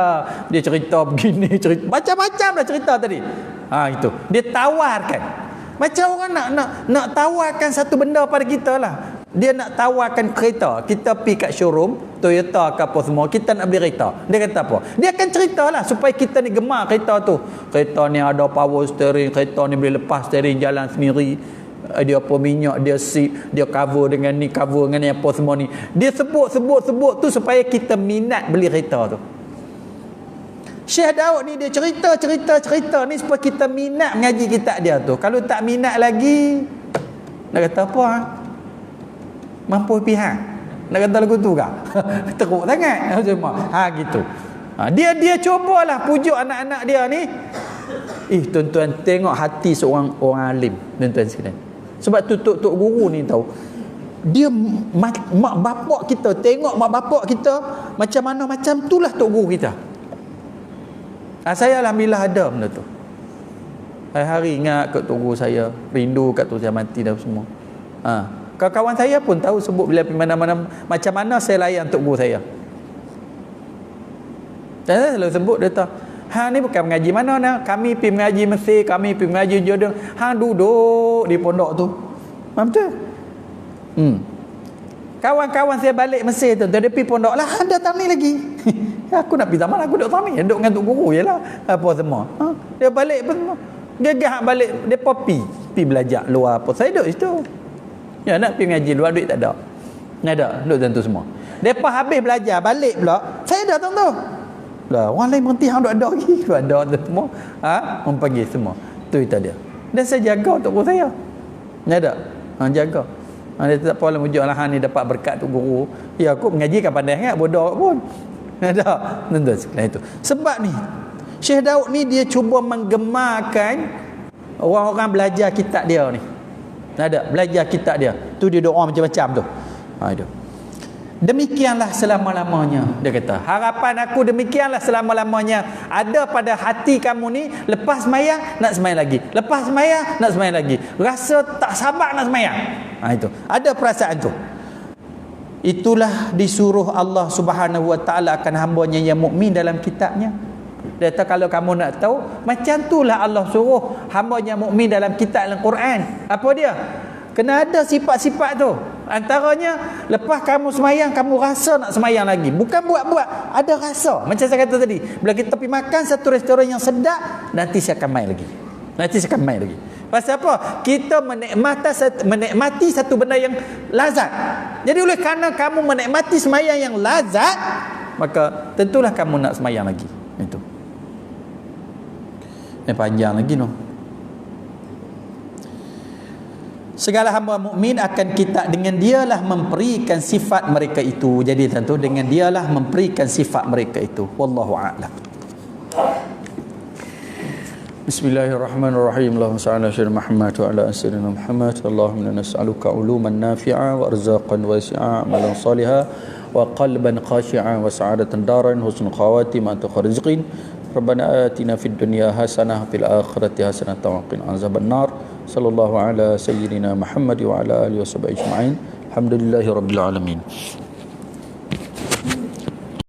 Dia cerita begini, cerita macam-macam lah cerita tadi. Itu. Dia tawarkan. Macam orang nak tawarkan satu benda pada kita lah. Dia nak tawarkan kereta. Kita pergi kat showroom Toyota ke apa semua, kita nak beli kereta. Dia kata apa? Dia akan ceritalah supaya kita ni gemar kereta tu. Kereta ni ada power steering, kereta ni boleh lepas steering jalan sendiri. Dia apa minyak, dia seat, dia cover dengan ni, cover dengan ni, apa semua ni. Dia sebut tu supaya kita minat beli kereta tu. Syekh Daud ni dia cerita ni supaya kita minat mengaji kitab dia tu. Kalau tak minat lagi, nak kata apa? Mampu pihak. Nak kata lagu tu kah? Teruk sangat. Gitu. Dia cubalah pujuk anak-anak dia ni. Tuan-tuan tengok hati seorang orang alim, tuan-tuan sekalian. Sebab tu tok guru ni tahu. Dia mak bapak kita, tengok mak bapak kita macam mana, macam itulah tok guru kita. Saya alhamdulillah ada benda tu. Hari-hari ingat kat tok guru saya, rindu kat tok saya mati dah semua. Kawan-kawan saya pun tahu sebut bila pergi mana-mana macam mana saya layan tok guru saya. Saya selalu sebut dia kata, ni bukan mengaji mana nak. Kami pergi mengaji Mesir, kami pergi mengaji Jordan. Duduk di pondok tu. Faham betul? Kawan-kawan saya balik Mesir tu, dia pergi pondok lah, datang ni lagi. Aku nak pergi zaman aku duduk sana, duduk dengan tok guru jelah. Apa semua. Dia balik pun semua. Gagah balik, dia pergi belajar luar apa. Saya duduk situ. Ya, nak pergi mengaji luar, duit tak ada. Tak ada, duduk tentu semua. Lepas habis belajar, balik pula, saya dah tentu. Lah, orang lain berhenti, hang duduk ada lagi. Duduk ada semua. Orang panggil semua. Tu itu dia. Dan saya jaga tok guru saya. Tak ada. Jaga. Dia tak apa lah mujuk lah, ni dapat berkat tok guru. Ya, aku mengaji kan pandai sangat, bodoh pun. Tak ada. Tentu sekalian itu. Sebab ni, Syekh Daud ni dia cuba menggemarkan orang-orang belajar kitab dia ni. Ada belajar kitab dia. Tu dia doa macam-macam tu. Itu. Demikianlah selama-lamanya. Dia kata, harapan aku demikianlah selama-lamanya. Ada pada hati kamu ni, lepas sembahyang nak sembahyang lagi, lepas sembahyang nak sembahyang lagi, rasa tak sabar nak sembahyang. Itu ada perasaan tu. Itulah disuruh Allah Subhanahu wa taala akan hamba-Nya yang mukmin dalam kitabnya. Dia kata kalau kamu nak tahu, macam itulah Allah suruh hamba-Nya mukmin dalam kitab Al-Quran. Apa dia? Kena ada sifat-sifat tu. Antaranya, lepas kamu semayang, kamu rasa nak semayang lagi. Bukan buat-buat, ada rasa. Macam saya kata tadi, bila kita pergi makan satu restoran yang sedap, nanti saya akan main lagi. Pasal apa? Kita menikmati satu benda yang lazat. Jadi oleh kerana kamu menikmati semayang yang lazat, maka tentulah kamu nak semayang lagi. Itu. Panjang lagi no. Segala hamba mukmin akan kita dengan dialah memberikan sifat mereka itu. Jadi tentu dengan dialah memberikan sifat mereka itu. Wallahu a'lam. Bismillahirrahmanirrahim. Allahumma salli ala sayyidina Muhammad wa ala sayyidina Muhammad. Allahumma nas'aluka uluman nafi'a wa arzaqan wasi'a, amalan salihah wa qalban khashi'a wa sa'adatan daran husnul khawatim anta kharizqin. Rabbana atina fid dunya hasanah fil akhirati hasanah wa qina azabannar. Sallallahu ala sayyidina Muhammad wa ala alihi wa sahbihi ajma'in. Alhamdulillahirabbil alamin.